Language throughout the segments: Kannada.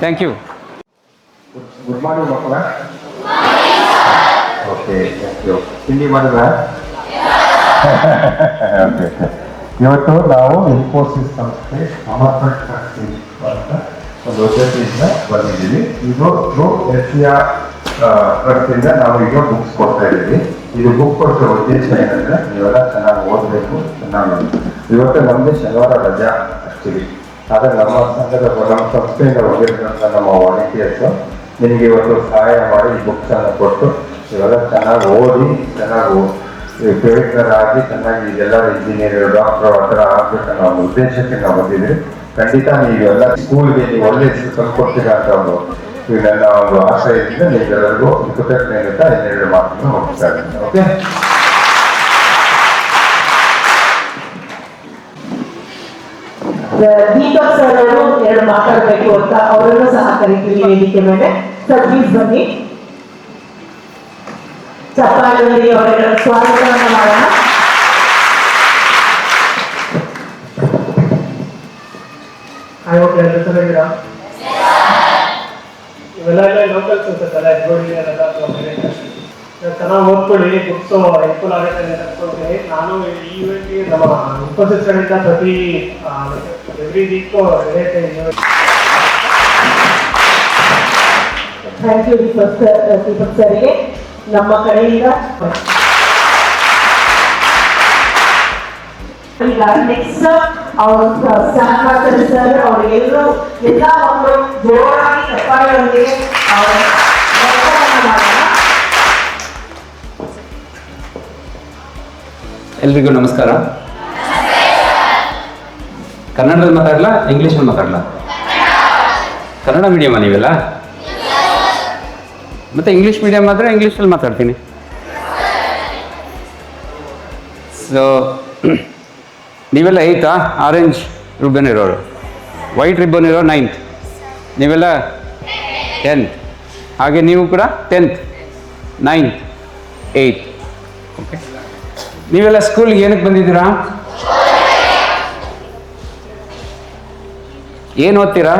Thank you. ಗುಡ್ ಮಾರ್ನಿಂಗ್ ಮಕ್ಕಳ. Okay, thank you. ತಿಂಡಿ ಮಾಡಿದ್ರ? ಓಕೆ. ಇವತ್ತು ನಾವು ಇನ್ಫೋಸಿಸ್ ಸಂಸ್ಥೆ ಸಮರ್ಪಕ ಅಂತ ಒಂದು ಉದ್ದೇಶದಿಂದ ಬಂದಿದ್ದೀವಿ. ಇದು ಏಷ್ಯಾ ಟ್ರಸ್ಟಿಂದ ನಾವು ಈಗ ಬುಕ್ಸ್ ಕೊಡ್ತಾ ಇದ್ದೀವಿ. ಇದು ಬುಕ್ ಕೊಡಿಸೋ ಉದ್ದೇಶ ಏನಂದ್ರೆ ನೀವೆಲ್ಲ ಚೆನ್ನಾಗಿ ಓದಬೇಕು, ಚೆನ್ನಾಗಿ. ಇವತ್ತು ನಮ್ಮದೇ ಶನಿವಾರ ರಜಾ ಆಕ್ಚುಲಿ. ಆದರೆ ನಮ್ಮ ಸಂಸ್ಥೆಯಿಂದ ಹೋಗಿರ್ತಕ್ಕಂಥ ನಮ್ಮ ವಾಲಂಟಿಯರ್ಸು ನಿಮಗೆ ಇವತ್ತು ಸಹಾಯ ಮಾಡಿ ಈ ಬುಕ್ಸನ್ನು ಕೊಟ್ಟು ಇವೆಲ್ಲ ಚೆನ್ನಾಗಿ ಓದಿ, ಚೆನ್ನಾಗಿ ಪ್ರಯೋಜನರಾಗಿ ಚೆನ್ನಾಗಿ ಎಲ್ಲರೂ ಇಂಜಿನಿಯರ್, ಡಾಕ್ಟರ್ ಆ ಥರ ಆಗಬೇಕನ್ನೋ ಒಂದು ಉದ್ದೇಶಕ್ಕೆ ನಾವು ಬಂದಿದ್ದೀವಿ. ಖಂಡಿತ ನೀವೆಲ್ಲ ಸ್ಕೂಲ್ಗೆ ನೀವು ಒಳ್ಳೆ ತಂದುಕೊಡ್ತೀರಾ ಅಂತ ನನ್ನ ಒಂದು ಆಶಯದಿಂದ ನೀವೆಲ್ಲರಿಗೂ ಕೃತಜ್ಞತೆಯಿಂದ ಇನ್ನೆರಡು ಮಾತನ್ನು ಹೋಗ್ತಾ ಇದ್ದೀನಿ. ಓಕೆ, ದೀಪಕ್ ಸರ್ ಅವರು ಎರಡು ಮಾತಾಡಬೇಕು ಅಂತ ಅವರನ್ನು ಸಹ ಕರೀತೀವಿ ವೇದಿಕೆ ಮೇಲೆ. ಸರ್ ಪ್ಲೀಸ್ ಬನ್ನಿ. ಚಪ್ಪಾಳೆಯಲ್ಲಿ ಅವರ ಸ್ವಾಗತವನ್ನು ಮಾಡೋಣ. ಚೆನ್ನಾಗಿದ್ದೀರಾ? ಇವೆಲ್ಲ ಲೋಕಲ್ಸ್ ಅನ್ಸುತ್ತಲ್ಲ, ಚೆನ್ನಾಗಿ ಓದ್ಕೊಳ್ಳಿ. ಬುಕ್ಸ್ ಹೆಲ್ಪ್ಫುಲ್ ಆಗುತ್ತೆ ಅಂತ ಅನ್ಕೊಳ್ತೀನಿ. ನಾನು ಈ ಈವೆಂಟ್ಗೆ ನಮ್ಮ ಇನ್ಫೋಸಿಸ್ ಕಡೆಯಿಂದ ಪ್ರತಿ every week thank you Deepak ಸರ್ಗೆ ನಮ್ಮ ಕಡೆಯಿಂದ. ಈಗ ನೆಕ್ಸ್ಟ್ ಅವರು ಸ್ಟಾರ್ಟ್ ಮಾಡ್ತಾರೆ ಸರ್. ಅವರು ಎಲ್ಲರೂ ಎಲ್ಲ ಮಕ್ಕಳು ಜೋರಾಗಿ ಚಪ್ಪಾಳೆಯೊಂದಿಗೆ ಅವರ ಮಾಡೋಣ. ಎಲ್ರಿಗೂ ನಮಸ್ಕಾರ. ಕನ್ನಡದಲ್ಲಿ ಮಾತಾಡಲ್ಲ, ಇಂಗ್ಲೀಷಲ್ಲಿ ಮಾತಾಡಲ್ಲ? ಕನ್ನಡ ಮೀಡಿಯಮ್ಮ ನೀವೆಲ್ಲ? ಮತ್ತೆ ಇಂಗ್ಲೀಷ್ ಮೀಡಿಯಮ್ ಆದರೆ ಇಂಗ್ಲೀಷಲ್ಲಿ ಮಾತಾಡ್ತೀನಿ. ಸೊ ನೀವೆಲ್ಲ 8th ಆರೆಂಜ್ ರಿಬ್ಬನ್ ಇರೋರು, ವೈಟ್ ರಿಬ್ಬನ್ ಇರೋ 9th, ನೀವೆಲ್ಲ 10th, ಹಾಗೆ ನೀವು ಕೂಡ 10th, 9th, 8th. ಓಕೆ, ನೀವೆಲ್ಲ ಸ್ಕೂಲ್ಗೆ ಏನಕ್ಕೆ ಬಂದಿದ್ದೀರಾ? ಏನು ಓದ್ತೀರಾ?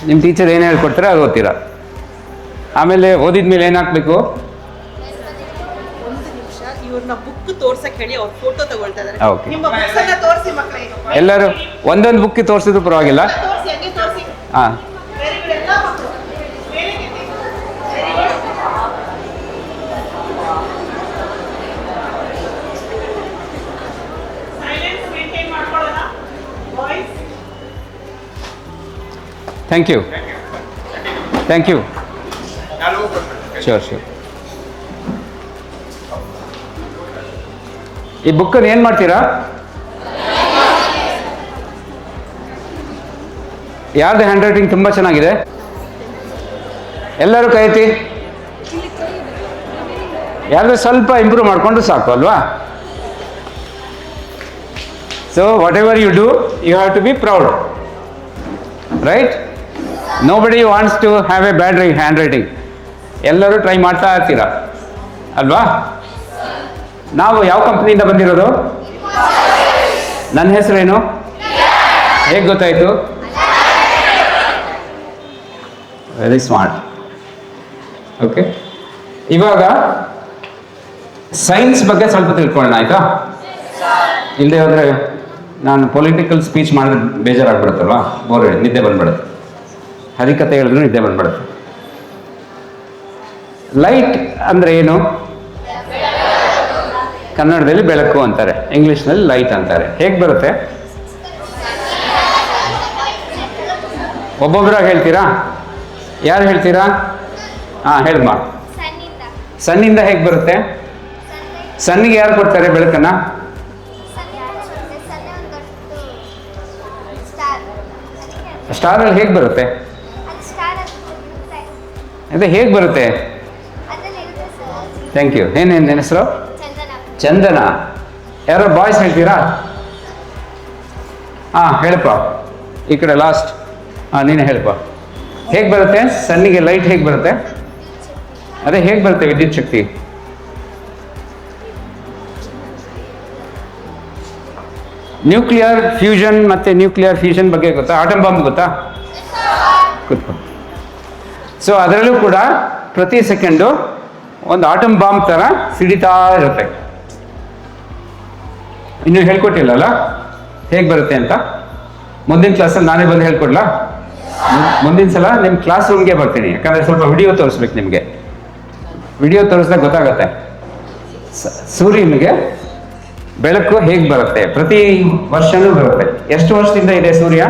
ನಿಮ್ಮ ಟೀಚರ್ ಏನು ಹೇಳ್ಕೊಡ್ತಾರೆ ಅದು ಓದ್ತೀರಾ. ಆಮೇಲೆ ಓದಿದ ಮೇಲೆ ಏನು ಹಾಕಬೇಕು? ಬುಕ್ ತೋರ್ಸಕ್ಕೆ ಹೇಳಿ ಅವ್ರ ಫೋಟೋ ತಗೊಳ್ತಾ ಇದ್ದಾರೆ. ಓಕೆ, ನಿಮ್ಮ ಬುಕ್ಸ್ ಅನ್ನ ತೋರಿಸಿ ಮಕ್ಕಳೇ. ಎಲ್ಲರೂ ಒಂದೊಂದು ಬುಕ್ ತೋರಿಸಿದ್ರು ಪರವಾಗಿಲ್ಲ. ತೋರಿಸಿ, ಹಂಗೆ ತೋರಿಸಿ. ಹಾಂ, ವೆರಿ ಗುಡ್. ಎಲ್ಲ ಮಕ್ಕಳು ವೆರಿ ಗುಡ್. ಸೈಲೆನ್ಸ್ ಮೇಂಟೈನ್ ಮಾಡ್ಕೊಳ್ಳೋಣ boys. Thank you, thank you. ಶೋರ್ ಶೋರ್. ಈ ಬುಕ್ಕನ್ನು ಏನು ಮಾಡ್ತೀರಾ? ಯಾರ್ದು ಹ್ಯಾಂಡ್ ರೈಟಿಂಗ್ ತುಂಬ ಚೆನ್ನಾಗಿದೆ? ಎಲ್ಲರೂ ಕೈ ಎತ್ತಿ. ಯಾರ್ದು ಸ್ವಲ್ಪ ಇಂಪ್ರೂವ್ ಮಾಡಿಕೊಂಡು ಸಾಕು ಅಲ್ವಾ? So whatever you do, you have to be proud, right? Nobody wants to have a bad handwriting. ಎಲ್ಲರೂ ಟ್ರೈ ಮಾಡ್ತಾ ಇರ್ತೀರಾ ಅಲ್ವಾ? ನಾವು ಯಾವ ಕಂಪ್ನಿಯಿಂದ ಬಂದಿರೋದು? ನನ್ನ ಹೆಸರೇನು? ಹೇಗೆ ಗೊತ್ತಾಯಿತು? Very smart. ಓಕೆ, ಇವಾಗ ಸೈನ್ಸ್ ಬಗ್ಗೆ ಸ್ವಲ್ಪ ತಿಳ್ಕೊಳ್ಳೋಣ, ಆಯಿತಾ? ಇಲ್ಲದೆ ಹೋದರೆ ನಾನು ಪೊಲಿಟಿಕಲ್ ಸ್ಪೀಚ್ ಮಾಡಿದ್ರೆ ಬೇಜಾರಾಗ್ಬಿಡುತ್ತಲ್ವಾ, ಬೋರ್, ನಿದ್ದೆ ಬಂದ್ಬಿಡುತ್ತೆ. ಹರಿಕತೆ ಹೇಳಿದ್ರು ನಿದ್ದೆ ಬಂದ್ಬಿಡುತ್ತೆ. ಲೈಟ್ ಅಂದರೆ ಏನು? ಕನ್ನಡದಲ್ಲಿ ಬೆಳಕು ಅಂತಾರೆ, ಇಂಗ್ಲೀಷ್ನಲ್ಲಿ ಲೈಟ್ ಅಂತಾರೆ. ಹೇಗೆ ಬರುತ್ತೆ? ಒಬ್ಬೊಬ್ಬರಾಗಿ ಹೇಳ್ತೀರಾ? ಯಾರು ಹೇಳ್ತೀರಾ? ಹಾಂ, ಹೇಳಮ್ಮ. ಸನ್ನಿಂದ ಹೇಗೆ ಬರುತ್ತೆ? ಸನ್ನಿಗೆ ಯಾರು ಕೊಡ್ತಾರೆ ಬೆಳಕನ್ನ? ಸ್ಟಾರಲ್ಲಿ ಹೇಗೆ ಬರುತ್ತೆ? ಅದೇ ಹೇಗೆ ಬರುತ್ತೆ? Thank you. ಏನೇನು ಹೆಸರು? ಚಂದನ. ಯಾರೋ ಬಾಯ್ಸ್ ಹೇಳ್ತೀರಾ? ಹಾಂ, ಹೇಳಪ್ಪ. ಈ ಕಡೆ ಲಾಸ್ಟ್. ಹಾಂ, ನೀನೇ ಹೇಳಪ್ಪ. ಹೇಗೆ ಬರುತ್ತೆ ಸನ್ನಿಗೆ ಲೈಟ್? ಹೇಗೆ ಬರುತ್ತೆ? ಅದೇ ಹೇಗೆ ಬರುತ್ತೆ ವಿದ್ಯುತ್ ಶಕ್ತಿ? ನ್ಯೂಕ್ಲಿಯರ್ ಫ್ಯೂಷನ್ ಮತ್ತು ನ್ಯೂಕ್ಲಿಯರ್ ಫ್ಯೂಷನ್ ಬಗ್ಗೆ ಗೊತ್ತಾ? ಆಟಮ್ ಬಾಂಬ್ ಗೊತ್ತಾ? ಕೂತ್ಕೊಂಡು. ಸೊ ಅದರಲ್ಲೂ ಕೂಡ ಪ್ರತಿ ಸೆಕೆಂಡು ಒಂದು ಆಟಮ್ ಬಾಂಬ್ ಥರ ಸಿಡಿತಾ ಇರುತ್ತೆ. ಇನ್ನೂ ಹೇಳ್ಕೊಟ್ಟಿಲ್ಲಲ್ಲ ಹೇಗೆ ಬರುತ್ತೆ ಅಂತ. ಮುಂದಿನ ಕ್ಲಾಸಲ್ಲಿ ನಾನೇ ಬಂದು ಹೇಳ್ಕೊಡ್ಲಾ? ಮುಂದಿನ ಸಲ ನಿಮ್ಮ ಕ್ಲಾಸ್ ರೂಮ್ಗೆ ಬರ್ತೀನಿ, ಯಾಕಂದರೆ ಸ್ವಲ್ಪ ವಿಡಿಯೋ ತೋರಿಸ್ಬೇಕು ನಿಮಗೆ. ವಿಡಿಯೋ ತೋರಿಸಿದಾಗ ಗೊತ್ತಾಗತ್ತೆ ಸೂರ್ಯನಿಗೆ ಬೆಳಕು ಹೇಗೆ ಬರುತ್ತೆ. ಪ್ರತಿ ವರ್ಷನೂ ಬರುತ್ತೆ. ಎಷ್ಟು ವರ್ಷದಿಂದ ಇದೆ ಸೂರ್ಯ?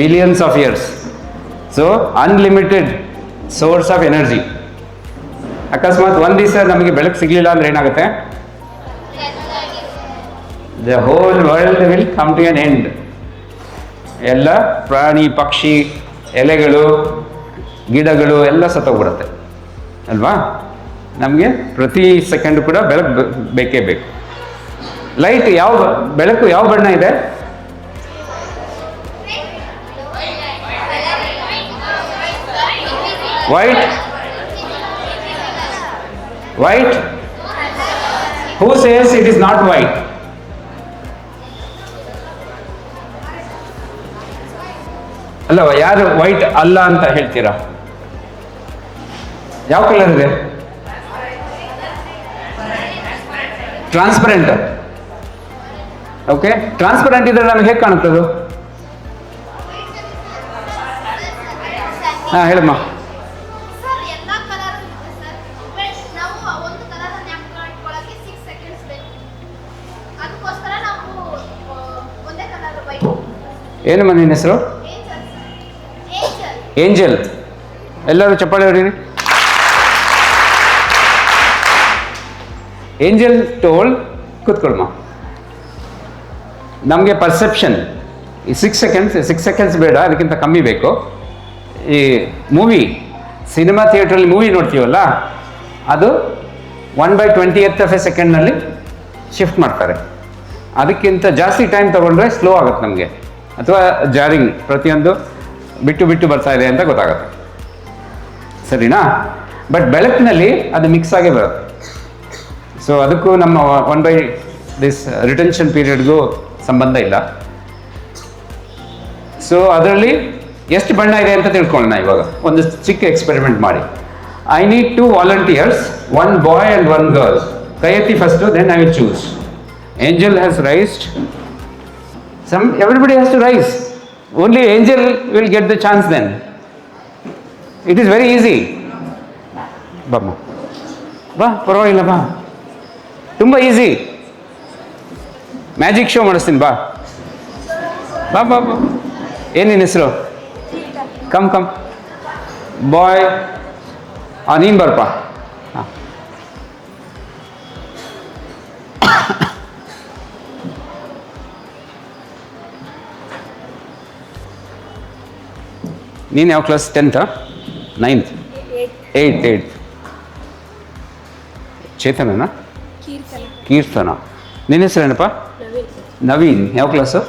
Millions of years. So unlimited source of energy. ಅಕಸ್ಮಾತ್ ಒಂದು ದಿವಸ ನಮಗೆ ಬೆಳಕು ಸಿಗಲಿಲ್ಲ ಅಂದ್ರೆ ಏನಾಗುತ್ತೆ? The whole world will come to an end. ಎಲ್ಲ ಪ್ರಾಣಿ ಪಕ್ಷಿ ಎಲೆಗಳು ಗಿಡಗಳು ಎಲ್ಲ ಸತ್ತೋಗ್ಬಿಡುತ್ತೆ ಅಲ್ವಾ? ನಮಗೆ ಪ್ರತಿ ಸೆಕೆಂಡ್ ಕೂಡ ಬೆಳಕು ಬೇಕೇ ಬೇಕು. ಲೈಟ್ ಬೆಳಕು ಯಾವ ಬಣ್ಣ ಇದೆ? White. White. Who says it is not white? ಅಲ್ಲವ, ಯಾರು ವೈಟ್ ಅಲ್ಲ ಅಂತ ಹೇಳ್ತೀರಾ? ಯಾವ ಕಲರ್ ಇದೆ? ಟ್ರಾನ್ಸ್ಪರೆಂಟ್. ಓಕೆ, ಟ್ರಾನ್ಸ್ಪರೆಂಟ್ ಇದ್ರೆ ನಮ್ಗೆ ಹೇಗೆ ಕಾಣುತ್ತದು? ಹಾ ಹೇಳಮ್ಮ. ಏನಮ್ಮ ನಿನ್ನ ಹೆಸರು? ಏಂಜಲ್. ಎಲ್ಲರೂ ಚಪ್ಪಾಳೆ ಹೊಡೀರಿ. ಏಂಜಲ್ ಟೋಲ್ಡ್, ಕೂತ್ಕೊಳ್ಮ, ನಮಗೆ ಪರ್ಸೆಪ್ಷನ್ ಈ 6 ಸೆಕೆಂಡ್ಸ್ ಬೇಡ, ಅದಕ್ಕಿಂತ ಕಮ್ಮಿ ಬೇಕು. ಈ ಸಿನಿಮಾ ಥಿಯೇಟ್ರಲ್ಲಿ ಮೂವಿ ನೋಡ್ತೀವಲ್ಲ, ಅದು 1/20th ಸೆಕೆಂಡ್ನಲ್ಲಿ ಶಿಫ್ಟ್ ಮಾಡ್ತಾರೆ. ಅದಕ್ಕಿಂತ ಜಾಸ್ತಿ ಟೈಮ್ ತೊಗೊಂಡ್ರೆ ಸ್ಲೋ ಆಗುತ್ತೆ ನಮಗೆ, ಅಥವಾ ಜಾರಿಂಗ್ ಪ್ರತಿಯೊಂದು ಬಿಟ್ಟು ಬರ್ತಾ ಇದೆ ಅಂತ ಗೊತ್ತಾಗುತ್ತೆ. ಸರಿನಾ? ಬಟ್ ಬೆಳಕಿನಲ್ಲಿ ಅದು ಮಿಕ್ಸ್ ಆಗೇ ಬರುತ್ತೆ. ಸೊ ಅದಕ್ಕೂ ನಮ್ಮ 1/this ರಿಟೆನ್ಷನ್ ಪೀರಿಯಡ್ಗೂ ಸಂಬಂಧ ಇಲ್ಲ. ಸೊ ಅದರಲ್ಲಿ ಎಷ್ಟು ಬಣ್ಣ ಇದೆ ಅಂತ ತಿಳ್ಕೊಳ್ಳೋಣ. ಇವಾಗ ಒಂದು ಚಿಕ್ಕ ಎಕ್ಸ್ಪೆರಿಮೆಂಟ್ ಮಾಡಿ. I need 2 volunteers, 1 boy and 1 girl. ಕೈ ಎತ್ತಿ first, then I will choose. Angel has raised. Everybody has to rise. Only Angel will get the chance then. It is very easy. ಬಾ ಪರವಾಗಿಲ್ಲ, ಬಾ, ತುಂಬ ಈಸಿ. ಮ್ಯಾಜಿಕ್ ಶೋ ಮಾಡಿಸ್ತೀನಿ, ಬಾ ಬಾ ಬಾ ಬಾ. ಏನು ನಿನ್ನ ಹೆಸರು? ಕಮ್ ಬಾಯ್. ನೀನು ಬರ್ಪ. ಹಾಂ, ನೀನು ಯಾವ ಕ್ಲಾಸ್? 10th? 9th? 8th. ಚೇತನನಾ? ಕೀರ್ತನ. ನಿನ್ನ ಹೆಸರೇನಪ್ಪ? ನವೀನ್. ಯಾವ ಕ್ಲಾಸು?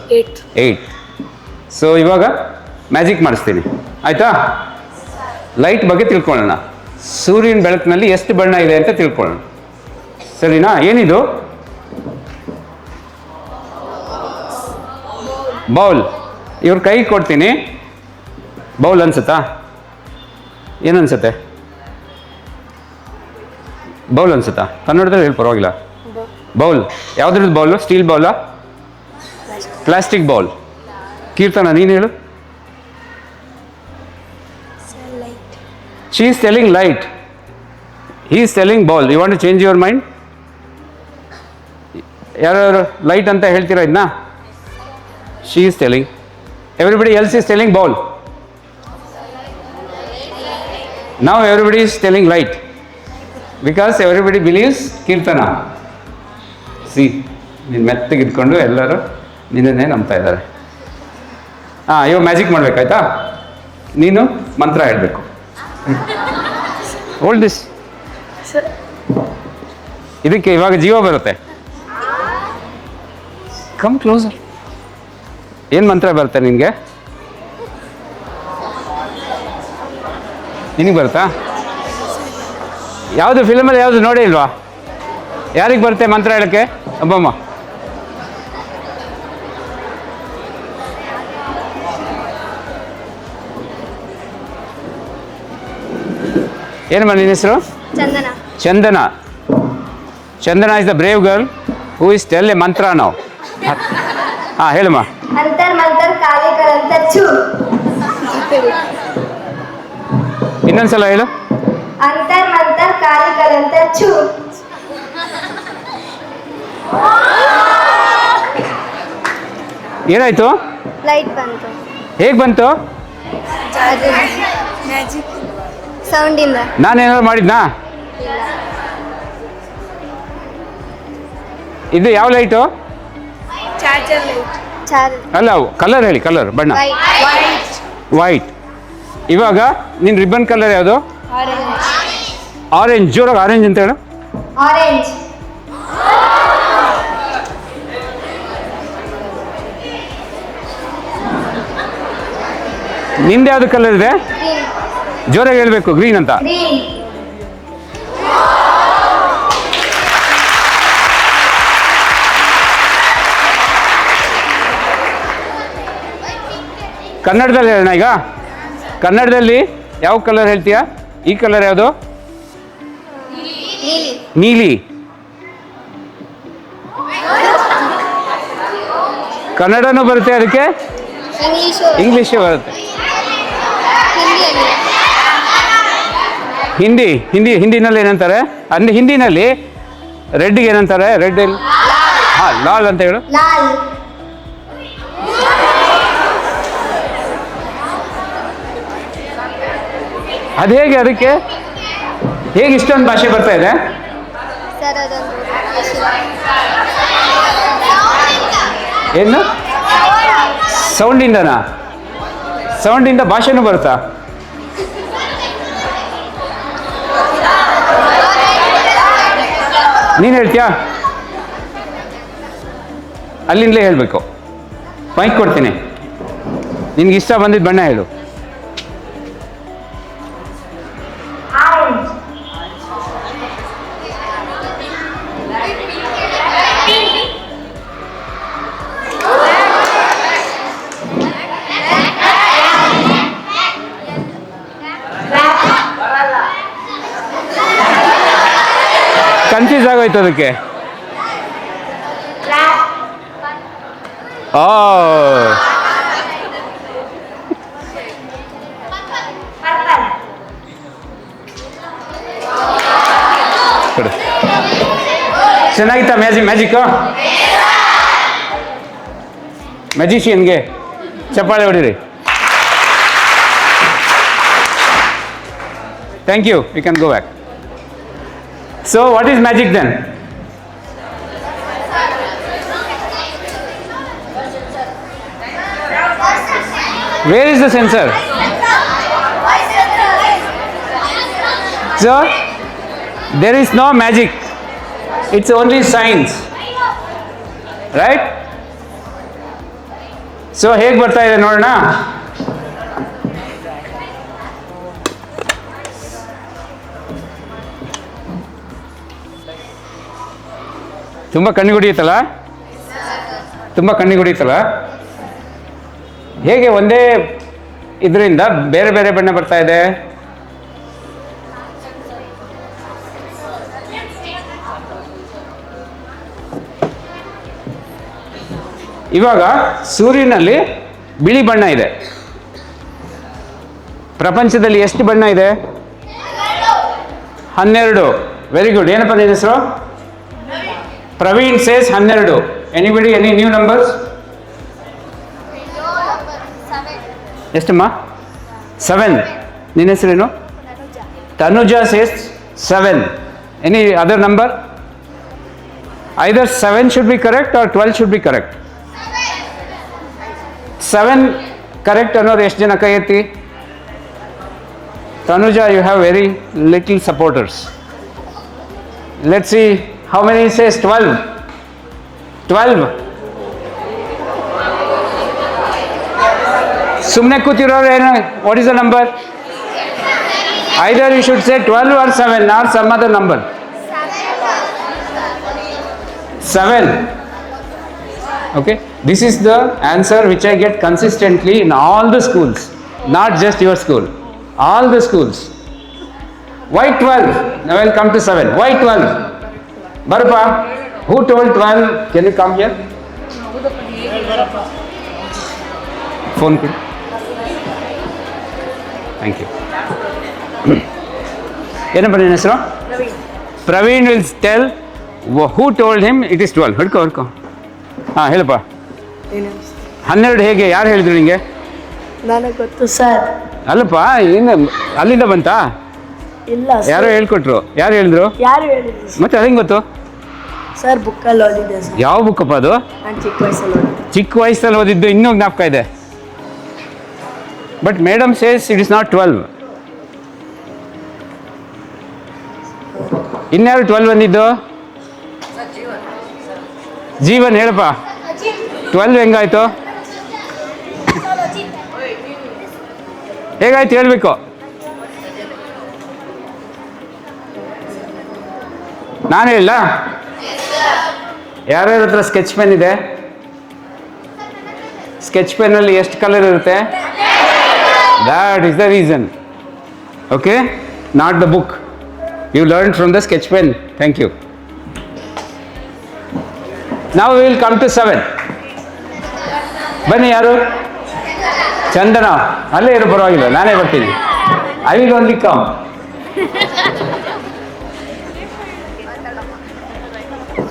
8th. ಸೊ ಇವಾಗ ಮ್ಯಾಜಿಕ್ ಮಾಡಿಸ್ತೀನಿ, ಆಯಿತಾ? ಲೈಟ್ ಬಗ್ಗೆ ತಿಳ್ಕೊಳ್ಳೋಣ. ಸೂರ್ಯನ ಬೆಳಕಿನಲ್ಲಿ ಎಷ್ಟು ಬಣ್ಣ ಇದೆ ಅಂತ ತಿಳ್ಕೊಳ್ಳೋಣ, ಸರಿನಾ? ಏನಿದು? ಬೌಲ್. ಇವ್ರ ಕೈ ಕೊಡ್ತೀನಿ. ಬೌಲ್ ಅನ್ಸುತ್ತಾ? ಏನು ಅನ್ಸುತ್ತೆ? ಬೌಲ್ ಅನ್ಸುತ್ತಾ? ಕನ್ನಡದಲ್ಲಿ ಹೇಳಿ, ಪರವಾಗಿಲ್ಲ. ಬೌಲ್ ಯಾವುದ್ರದ್ದು ಬೌಲು? ಸ್ಟೀಲ್ ಬೌಲಾ? Plastic bowl. ಕೀರ್ತನ, ನೀನು ಹೇಳು. She is telling light, he is telling bowl. You want to change your mind? ಯಾರು ಲೈಟ್ ಅಂತ ಹೇಳ್ತೀರಾ ಇದನ್ನ? She is telling. Everybody else is telling bowl. Now everybody is telling light because everybody believes Kirtana. See, ನೀನು ಮೆತ್ತಗೆ ಇದ್ಕೊಂಡು ಎಲ್ಲರೂ ನಿನ್ನೇ ನಂಬ್ತಾ ಇದ್ದಾರೆ. ಇವಾಗ ಮ್ಯಾಜಿಕ್ ಮಾಡಬೇಕಾಯ್ತಾ? ನೀನು ಮಂತ್ರ ಹೇಳಬೇಕು. Hold this. ಇದಕ್ಕೆ ಇವಾಗ ಜೀವ ಬರುತ್ತೆ. Come closer. ಏನು ಮಂತ್ರ ಬರುತ್ತೆ ನಿನಗೆ? ನಿನಗೆ ಬರುತ್ತಾ? ಯಾವುದು ಫಿಲ್ಮಲ್ಲಿ ಯಾವುದು ನೋಡೇ ಇಲ್ವಾ? ಯಾರಿಗೆ ಬರುತ್ತೆ ಮಂತ್ರ ಹೇಳೋಕ್ಕೆ? ಅಬ್ಬಮ್ಮ ಏನಮ್ಮ ನಿನ್ನ ಹೆಸರು? Chandana. Chandana. Chandana is the brave girl who is tell a mantra ನಾವು. ಹಾಂ ಹೇಳಮ್ಮ. ಅಂತರ್ ಮಂತರ್ ಕಾಲಿ ಕರಂತರ್ ಚೂ. ಇನ್ನೊಂದ್ಸಲ ಹೇಳು. ಅಂತರ್ ಮಂತರ್ ಕಾಲಿ ಕರಂತರ್ ಚೂ. ಏನಾಯ್ತು? ಲೈಟ್ ಬಂತು. ಹೇಗೆ ಬಂತು? ಮ್ಯಾಜಿಕ್ ಸೌಂಡಿಂದ. ನಾನೇನಾದ್ರು ಮಾಡಿದ್ನಾ? ಇದು ಯಾವ ಲೈಟು? Charger light. ಚಾರ್ಜ್ ಅಲ್ಲ ಕಲರ್ ಹೇಳಿ, ಕಲರ್ ಬಣ್ಣ. ವೈಟ್. ವೈಟ್. ಇವಾಗ ನಿನ್ನ ರಿಬ್ಬನ್ ಕಲರ್ ಯಾವುದು? ಆರೆಂಜ್. ಆರೆಂಜ್. ಜೋರಾಗಿ ಆರೆಂಜ್ ಅಂತ ಹೇಳು. ಆರೆಂಜ್. ನಿಂದು ಯಾವುದು ಕಲರ್ ಇದೆ? ಗ್ರೀನ್. ಜೋರಾಗಿ ಹೇಳ್ಬೇಕು. ಗ್ರೀನ್ ಅಂತ. ಗ್ರೀನ್. ಕನ್ನಡದಲ್ಲಿ ಹೇಳೋಣ ಈಗ. ಕನ್ನಡದಲ್ಲಿ ಯಾವ ಕಲರ್ ಹೇಳ್ತೀಯಾ? ಈ ಕಲರ್ ಯಾವುದು? ನೀಲಿ. ನೀಲಿ. ಕನ್ನಡನೂ ಬರುತ್ತೆ ಅದಕ್ಕೆ, ಇಂಗ್ಲಿಷು. ಇಂಗ್ಲೀಷು ಬರುತ್ತೆ. ಹಿಂದಿಯಲ್ಲಿ ಹಿಂದಿನಲ್ಲಿ ಏನಂತಾರೆ? ಹಿಂದಿನಲ್ಲಿ ರೆಡ್ಗೆ ಏನಂತಾರೆ? ರೆಡ್ ಹಾಂ ಲಾಲ್ ಅಂತ ಹೇಳು. ಲಾಲ್. ಅದು ಹೇಗೆ? ಅದಕ್ಕೆ ಹೇಗೆ ಇಷ್ಟೊಂದು ಭಾಷೆ ಬರ್ತಾ ಇದೆ? ಸರ್ ಅದೊಂದು ಏನು? ಸೌಂಡಿಂದನಾ? ಸೌಂಡಿಂದ ಭಾಷೆನೂ ಬರುತ್ತಾ? ನೀನು ಹೇಳ್ತೀಯಾ? ಅಲ್ಲಿಂದಲೇ ಹೇಳಬೇಕು. ಮೈಕ್ ಕೊಡ್ತೀನಿ. ನಿನ್ಗೆ ಇಷ್ಟ ಬಂದಿದ್ದು ಬಣ್ಣ ಹೇಳು. ಕನ್ಫ್ಯೂಸ್ ಆಗೋಯ್ತು ಅದಕ್ಕೆ. ಓ ಚೆನ್ನಾಗಿತ್ತಾ ಮ್ಯಾಜಿಕ್? ಮ್ಯಾಜಿಷಿಯನ್ಗೆ ಚಪ್ಪಾಳೆ ಹೊಡಿರಿ. Thank you. You can go back. So what is magic then? Where is the sensor? So there is no magic. It's only science. Right? So ಹೇಗೆ ಬರ್ತಾ ಇದೆ ನೋಡೋಣ. ತುಂಬ ಕಣ್ಣಿಗುಡಿಯುತ್ತಲ್ಲ? ತುಂಬ ಕಣ್ಣಿಗುಡಿಯುತ್ತಲ್ಲ? ಹೇಗೆ ಒಂದೇ ಇದರಿಂದ ಬೇರೆ ಬೇರೆ ಬಣ್ಣ ಬರ್ತಾ ಇದೆ? ಇವಾಗ ಸೂರ್ಯನಲ್ಲಿ ಬಿಳಿ ಬಣ್ಣ ಇದೆ. ಪ್ರಪಂಚದಲ್ಲಿ ಎಷ್ಟು ಬಣ್ಣ ಇದೆ? 12. Very good. ಏನಪ್ಪ ನಿನ್ನ ಹೆಸರು? Praveen says 12. Anybody any new numbers? ಎಷ್ಟಮ್ಮ? 7. ನಿನ್ನ ಹೆಸರೇನು? Tanuja says 7. Any other number? Either 7 should be correct or 12 should be correct. 7 correct ಅನ್ನೋರು ಎಷ್ಟು ಜನ ಕೈ ಎತ್ತಿ? Tanuja, you have very little supporters. Let's see how many says 12. 12. ಸುಮ್ಮನೆ ಕೂತಿರೋರು ಏನು? What is the number? Either you should say 12 or 7 or some other number. 7. Okay. This is the answer which I get consistently in all the schools, not just your school. All the schools. Why 12? Now we'll come to 7. Why 12? Barpa, who told 12? Can you come here? Phone please. Thank you. ಏನಪ್ಪ ನಿನ್ನ ಹೆಸರು? Praveen will tell who told him it is 12. ಹಿಡ್ಕೊ ಹಾಂ ಹೇಳಪ್ಪ. 12 ಹೇಗೆ ಯಾರು ಹೇಳಿದ್ರು ನಿಮಗೆ? ನನಗೆ ಗೊತ್ತು ಸರ್. ಅಲ್ಲಪ್ಪ ಇನ್ನು ಅಲ್ಲಿಂದ ಬಂತಾ? ಇಲ್ಲ ಯಾರೋ ಹೇಳ್ಕೊಟ್ರು. ಯಾರು ಹೇಳಿದ್ರು? ಯಾರು ಹೇಳಿದ್ರು ಮತ್ತೆ ಅದಂಗೆ ಗೊತ್ತು? ಸರ್ ಬುಕ್ಕಲ್ಲಿ ಓದಿದ್ದೆ ಸರ್. ಯಾವ ಬುಕ್ಕಪ್ಪ ಅದು? ನಾನು ಚಿಕ್ಕ ವಯಸ್ಸಲ್ಲಿ ಓದಿದ್ದೆ. ಚಿಕ್ಕ ವಯಸ್ಸಲ್ಲಿ ಓದಿದ್ದು ಇನ್ನೂ ಜ್ಞಾಪಕ ಇದೆ. But madam says it is not 12. ಇನ್ಯಾರು 12 ಬಂದಿದ್ದು? ಜೀವನ್ ಹೇಳಪ್ಪ. 12 ಹೆಂಗಾಯ್ತು? ಹೇಗಾಯ್ತು ಹೇಳ್ಬೇಕು. ನಾನು ಹೇಳ? ಯಾರ್ಯಾರ ಹತ್ರ ಸ್ಕೆಚ್ ಪೆನ್ ಇದೆ? ಸ್ಕೆಚ್ ಪೆನ್ನಲ್ಲಿ ಎಷ್ಟು ಕಲರ್ ಇರುತ್ತೆ? That is the reason. Okay, not the book. You learn from the sketch pen. Thank you. ನಾವು ವಿಲ್ ಕಮ್ ಟು 7. ಬನ್ನಿ. ಯಾರು? ಚಂದನ. ಅಲ್ಲೇ ಇರೋ ಪರವಾಗಿಲ್ಲ, ನಾನೇ ಬರ್ತೀನಿ. I will only come.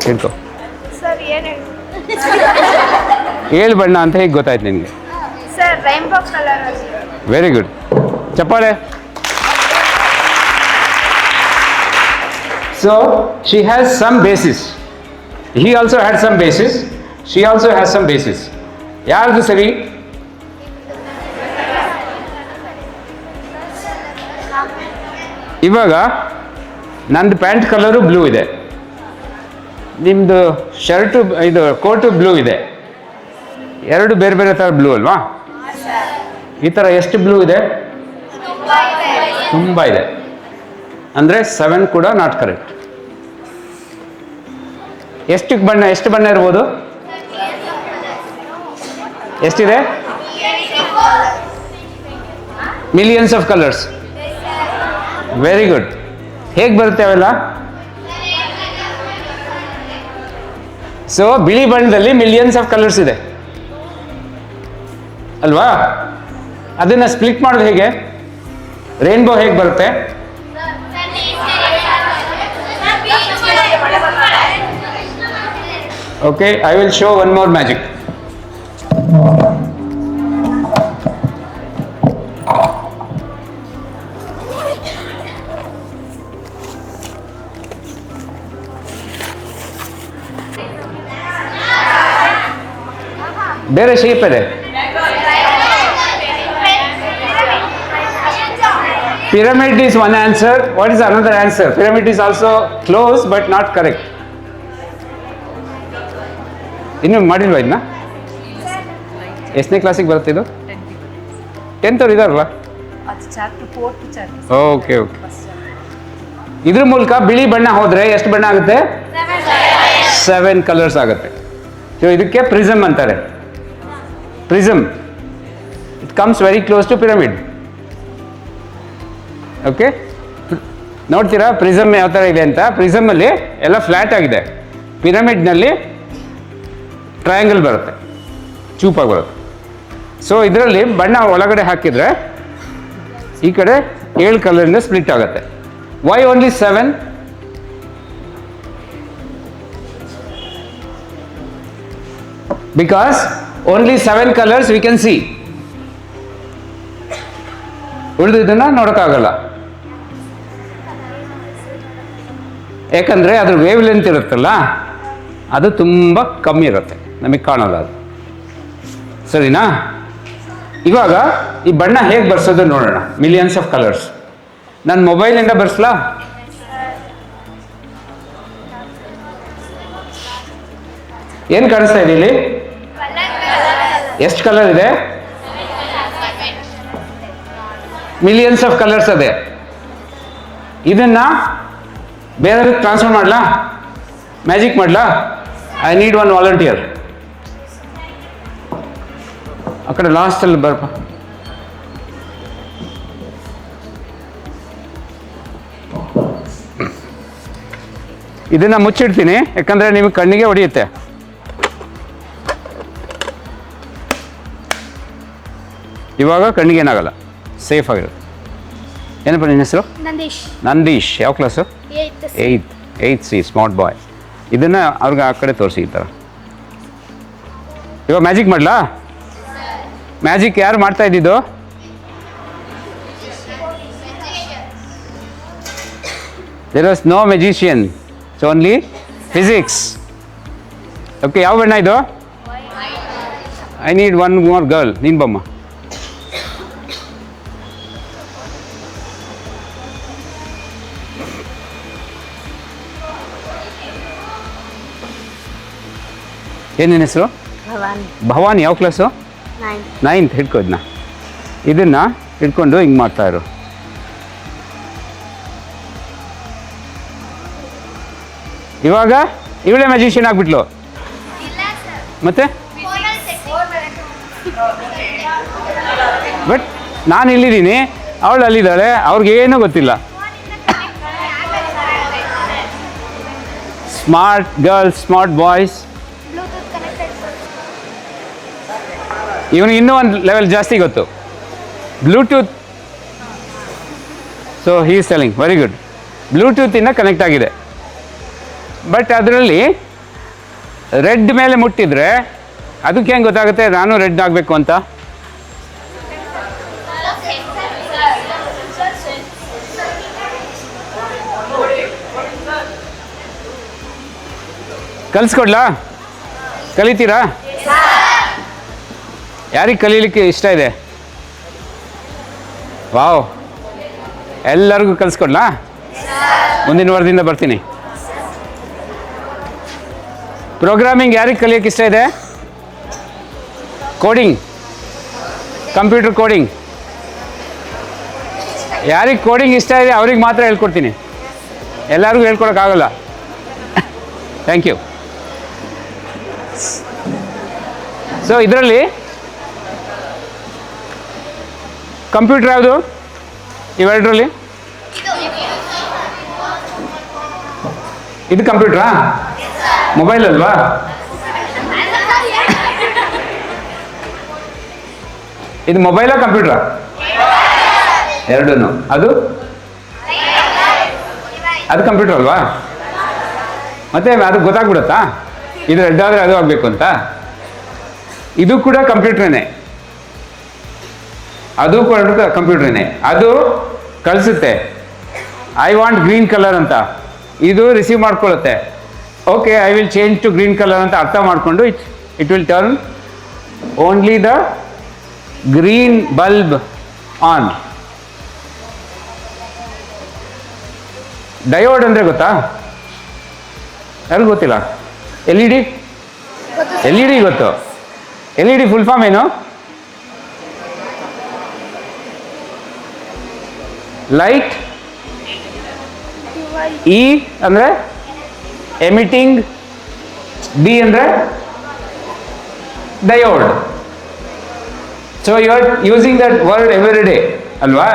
ಹೇಳ್ಕೊ. ಸರ್ ಏನು ಏಳು ಬಣ್ಣ ಅಂತ ಹೇಗೆ ಗೊತ್ತಾಯ್ತು ನಿನಗೆ? Sir rainbow colour. Very good. ಚಪ್ಪಾಳೆ. So she has some basis. He also had some basis. She also has some basis. ಯಾರ್ದು ಸರಿ? ಇವಾಗ ನಂದು ಪ್ಯಾಂಟ್ ಕಲರು ಬ್ಲೂ ಇದೆ, ನಿಮ್ಮದು ಶರ್ಟು ಇದು ಕೋಟು ಬ್ಲೂ ಇದೆ. ಎರಡು ಬೇರೆ ಬೇರೆ ಥರ ಬ್ಲೂ ಅಲ್ವಾ? ಈ ಥರ ಎಷ್ಟು ಬ್ಲೂ ಇದೆ? ತುಂಬ ಇದೆ. ಅಂದರೆ 7 ಕೂಡ ನಾಟ್ ಕರೆಕ್ಟ್. ಎಷ್ಟು ಬಣ್ಣ ಇರ್ಬೋದು? ಎಷ್ಟಿದೆ? Millions of colours. Very good. ಹೇಗೆ ಬರುತ್ತೆ ಅವೆಲ್ಲ? ಸೊ ಬಿಳಿ ಬಣ್ಣದಲ್ಲಿ ಮಿಲಿಯನ್ಸ್ ಆಫ್ ಕಲರ್ಸ್ ಇದೆ ಅಲ್ವಾ? ಅದನ್ನು ಸ್ಪ್ಲಿಟ್ ಮಾಡೋದು ಹೇಗೆ? ರೇನ್ಬೋ ಹೇಗೆ ಬರುತ್ತೆ? Okay, I will show one more magic. ಬೇರೆ ಶೇಪ್ ಇದೆ. Pyramid is one answer. What is another answer? Pyramid is also close but not correct. ಇನ್ನು ಮಾಡಿಲ್ವಾ ಇದನ್ನ? ಎಷ್ಟನೇ ಕ್ಲಾಸಿಗೆ ಬರುತ್ತೆ ಇದು? 10th ಅವ್ರು ಇದಾರಲ್ವಾ? Okay okay. ಇದ್ರ ಮೂಲಕ ಬಿಳಿ ಬಣ್ಣ ಹೋದ್ರೆ ಎಷ್ಟು ಬಣ್ಣ ಆಗುತ್ತೆ? 7 ಕಲರ್ಸ್ ಆಗುತ್ತೆ. ಸೊ ಇದಕ್ಕೆ ಪ್ರಿಸಮ್ ಅಂತಾರೆ. Prism it comes very close to pyramid. Okay, ನೋಡ್ತೀರಾ ಪ್ರಿಸಮ್ ಯಾವ ಥರ ಇದೆ ಅಂತ? ಪ್ರಿಸಮಲ್ಲಿ ಎಲ್ಲ ಫ್ಲ್ಯಾಟ್ ಆಗಿದೆ, ಪಿರಮಿಡ್ನಲ್ಲಿ ಟ್ರಯಾಂಗಲ್ ಬರುತ್ತೆ, ಚೂಪಾಗಿ ಬರುತ್ತೆ. ಸೊ ಇದರಲ್ಲಿ ಬಣ್ಣ ಒಳಗಡೆ ಹಾಕಿದರೆ ಈ ಕಡೆ 7 ಕಲರಿಂದ ಸ್ಪ್ಲಿಟ್ ಆಗುತ್ತೆ. Why only 7? Because only 7 colors we can see. ಉಳಿದಿದ್ದನ್ನು ನೋಡೋಕ್ಕಾಗಲ್ಲ. ಯಾಕಂದರೆ ಅದ್ರ ವೇವ್ ಲೆಂತ್ ಇರುತ್ತಲ್ಲ, ಅದು ತುಂಬ ಕಮ್ಮಿ ಇರುತ್ತೆ, ನಮಗೆ ಕಾಣಲ್ಲ ಅದು. ಸರಿನಾ? ಇವಾಗ ಈ ಬಣ್ಣ ಹೇಗೆ ಬರ್ಸೋದು ನೋಡೋಣ. ಮಿಲಿಯನ್ಸ್ ಆಫ್ ಕಲರ್ಸ್ ನನ್ನ ಮೊಬೈಲಿಂದ ಬರ್ಸ್ಲಾ? ಏನು ಕಾಣಿಸ್ತಾ ಇದೆ ಇಲ್ಲಿ? ಎಷ್ಟು ಕಲರ್ ಇದೆ? ಮಿಲಿಯನ್ಸ್ ಆಫ್ ಕಲರ್ಸ್ ಅದೇ. ಇದನ್ನ ಬೇರೆ ಟ್ರಾನ್ಸ್ಫರ್ ಮಾಡಲಾ? ಮ್ಯಾಜಿಕ್ ಮಾಡಲಾ? I need one volunteer. ಆ ಕಡೆ ಲಾಸ್ಟಲ್ಲಿ ಬರಪ್ಪ. ಇದನ್ನು ಮುಚ್ಚಿಡ್ತೀನಿ, ಯಾಕಂದರೆ ನಿಮಗೆ ಕಣ್ಣಿಗೆ ಹೊಡೆಯುತ್ತೆ. ಇವಾಗ ಕಣ್ಣಿಗೆ ಏನಾಗಲ್ಲ, ಸೇಫ್ ಆಗಿರುತ್ತೆ. ಏನಪ್ಪ ನಿನ್ನ ಹೆಸರು? ನಂದೀಶ್. ನಂದೀಶ್. ಯಾವ class? 8th. 8th C, smart boy. ಇದನ್ನು ಅವ್ರಿಗೆ ಆ ಕಡೆ ತೋರಿಸಿ ಈ ಥರ. ಇವಾಗ ಮ್ಯಾಜಿಕ್ ಮಾಡಲಾ? ಮ್ಯಾಜಿಕ್ ಯಾರು ಮಾಡ್ತಾ ಇದ್ದಿದ್ದು? There was no magician, it's only physics. Okay, ಯಾವ ಬಣ್ಣ ಇದು? I need one more girl. ನೀನು ಬಮ್ಮ. ಏನೇನು ಹೆಸರು? ಭವಾನಿ. ಭವಾನಿ. ಯಾವ ಕ್ಲಾಸು? 9th. 9th. ಹಿಡ್ಕೋ ಇದನ್ನು ಹಿಡ್ಕೊಂಡು ಹಿಂಗೆ ಮಾಡ್ತಾಯಿರು. ಇವಾಗ ಇವಳೇ ಮ್ಯಾಜಿಷಿಯನ್ ಆಗಿಬಿಟ್ಲು. ಮತ್ತೆ ಬಟ್ ನಾನು ಇಲ್ಲಿದ್ದೀನಿ, ಅವಳು ಅಲ್ಲಿದ್ದಾಳೆ, ಅವ್ರಿಗೇನೂ ಗೊತ್ತಿಲ್ಲ. Smart girls, smart boys. ಇವನಿಗೆ ಇನ್ನೂ ಒಂದು ಲೆವೆಲ್ ಜಾಸ್ತಿ ಗೊತ್ತು, Bluetooth. So he is telling very good. ಬ್ಲೂಟೂತಿಂದ ಕನೆಕ್ಟ್ ಆಗಿದೆ. ಬಟ್ ಅದರಲ್ಲಿ ರೆಡ್ ಮೇಲೆ ಮುಟ್ಟಿದ್ರೆ ಅದಕ್ಕೆ ಹೆಂಗೆ ಗೊತ್ತಾಗುತ್ತೆ ನಾನು ರೆಡ್ ಆಗಬೇಕು ಅಂತ? ಕಲಿಸ್ಕೊಡ್ಲಾ? ಕಲಿತೀರಾ? ಯಾರಿಗೆ ಕಲೀಲಿಕ್ಕೆ ಇಷ್ಟ ಇದೆ? ವಾವ್, ಎಲ್ಲರಿಗೂ ಕಲಿಸ್ಕೊಡ್ಲಾ? ಮುಂದಿನ ವಾರದಿಂದ ಬರ್ತೀನಿ. ಪ್ರೋಗ್ರಾಮಿಂಗ್ ಯಾರಿಗೆ ಕಲಿಯೋಕ್ಕೆ ಇಷ್ಟ ಇದೆ? Coding, computer coding. ಯಾರಿಗೆ ಕೋಡಿಂಗ್ ಇಷ್ಟ ಇದೆ ಅವ್ರಿಗೆ ಮಾತ್ರ ಹೇಳ್ಕೊಡ್ತೀನಿ, ಎಲ್ಲರಿಗೂ ಹೇಳ್ಕೊಡೋಕ್ಕಾಗಲ್ಲ. Thank you. ಸೊ ಇದರಲ್ಲಿ ಕಂಪ್ಯೂಟರ್ ಯಾವುದು ಇವೆರಡರಲ್ಲಿ? ಇದು ಕಂಪ್ಯೂಟ್ರಾ? ಮೊಬೈಲ್ ಅಲ್ವಾ? ಇದು ಮೊಬೈಲಾ ಕಂಪ್ಯೂಟ್ರಾ? ಎರಡೂ. ಅದು ಕಂಪ್ಯೂಟರ್ ಅಲ್ವಾ? ಮತ್ತೆ ಅದು ಗೊತ್ತಾಗ್ಬಿಡುತ್ತಾ ಇದು ರೆಡ್ ಆದರೆ ಅದು ಆಗಬೇಕು ಅಂತ? ಇದು ಕೂಡ ಕಂಪ್ಯೂಟ್ರೇನೆ, ಅದು ಕೂಡ ಕಂಪ್ಯೂಟ್ರೇನೆ. ಅದು ಕಳಿಸುತ್ತೆ ಐ ವಾಂಟ್ ಗ್ರೀನ್ ಕಲರ್ ಅಂತ, ಇದು ರಿಸೀವ್ ಮಾಡ್ಕೊಳ್ಳುತ್ತೆ. Okay, I will change to green colour ಅಂತ ಅರ್ಥ ಮಾಡಿಕೊಂಡು it will turn only the green bulb on. Diode ಅಂದರೆ ಗೊತ್ತಾ? ಯಾರಿಗೂ ಗೊತ್ತಿಲ್ಲ? ಎಲ್ ಇ ಡಿ ಗೊತ್ತು. L E D full form ಏನು? ಲೈಟ್. ಇ ಅಂದರೆ ಎಮಿಟಿಂಗ್, ಡಿ ಅಂದರೆ diode. So you are using that word every day ಅಲ್ವಾ?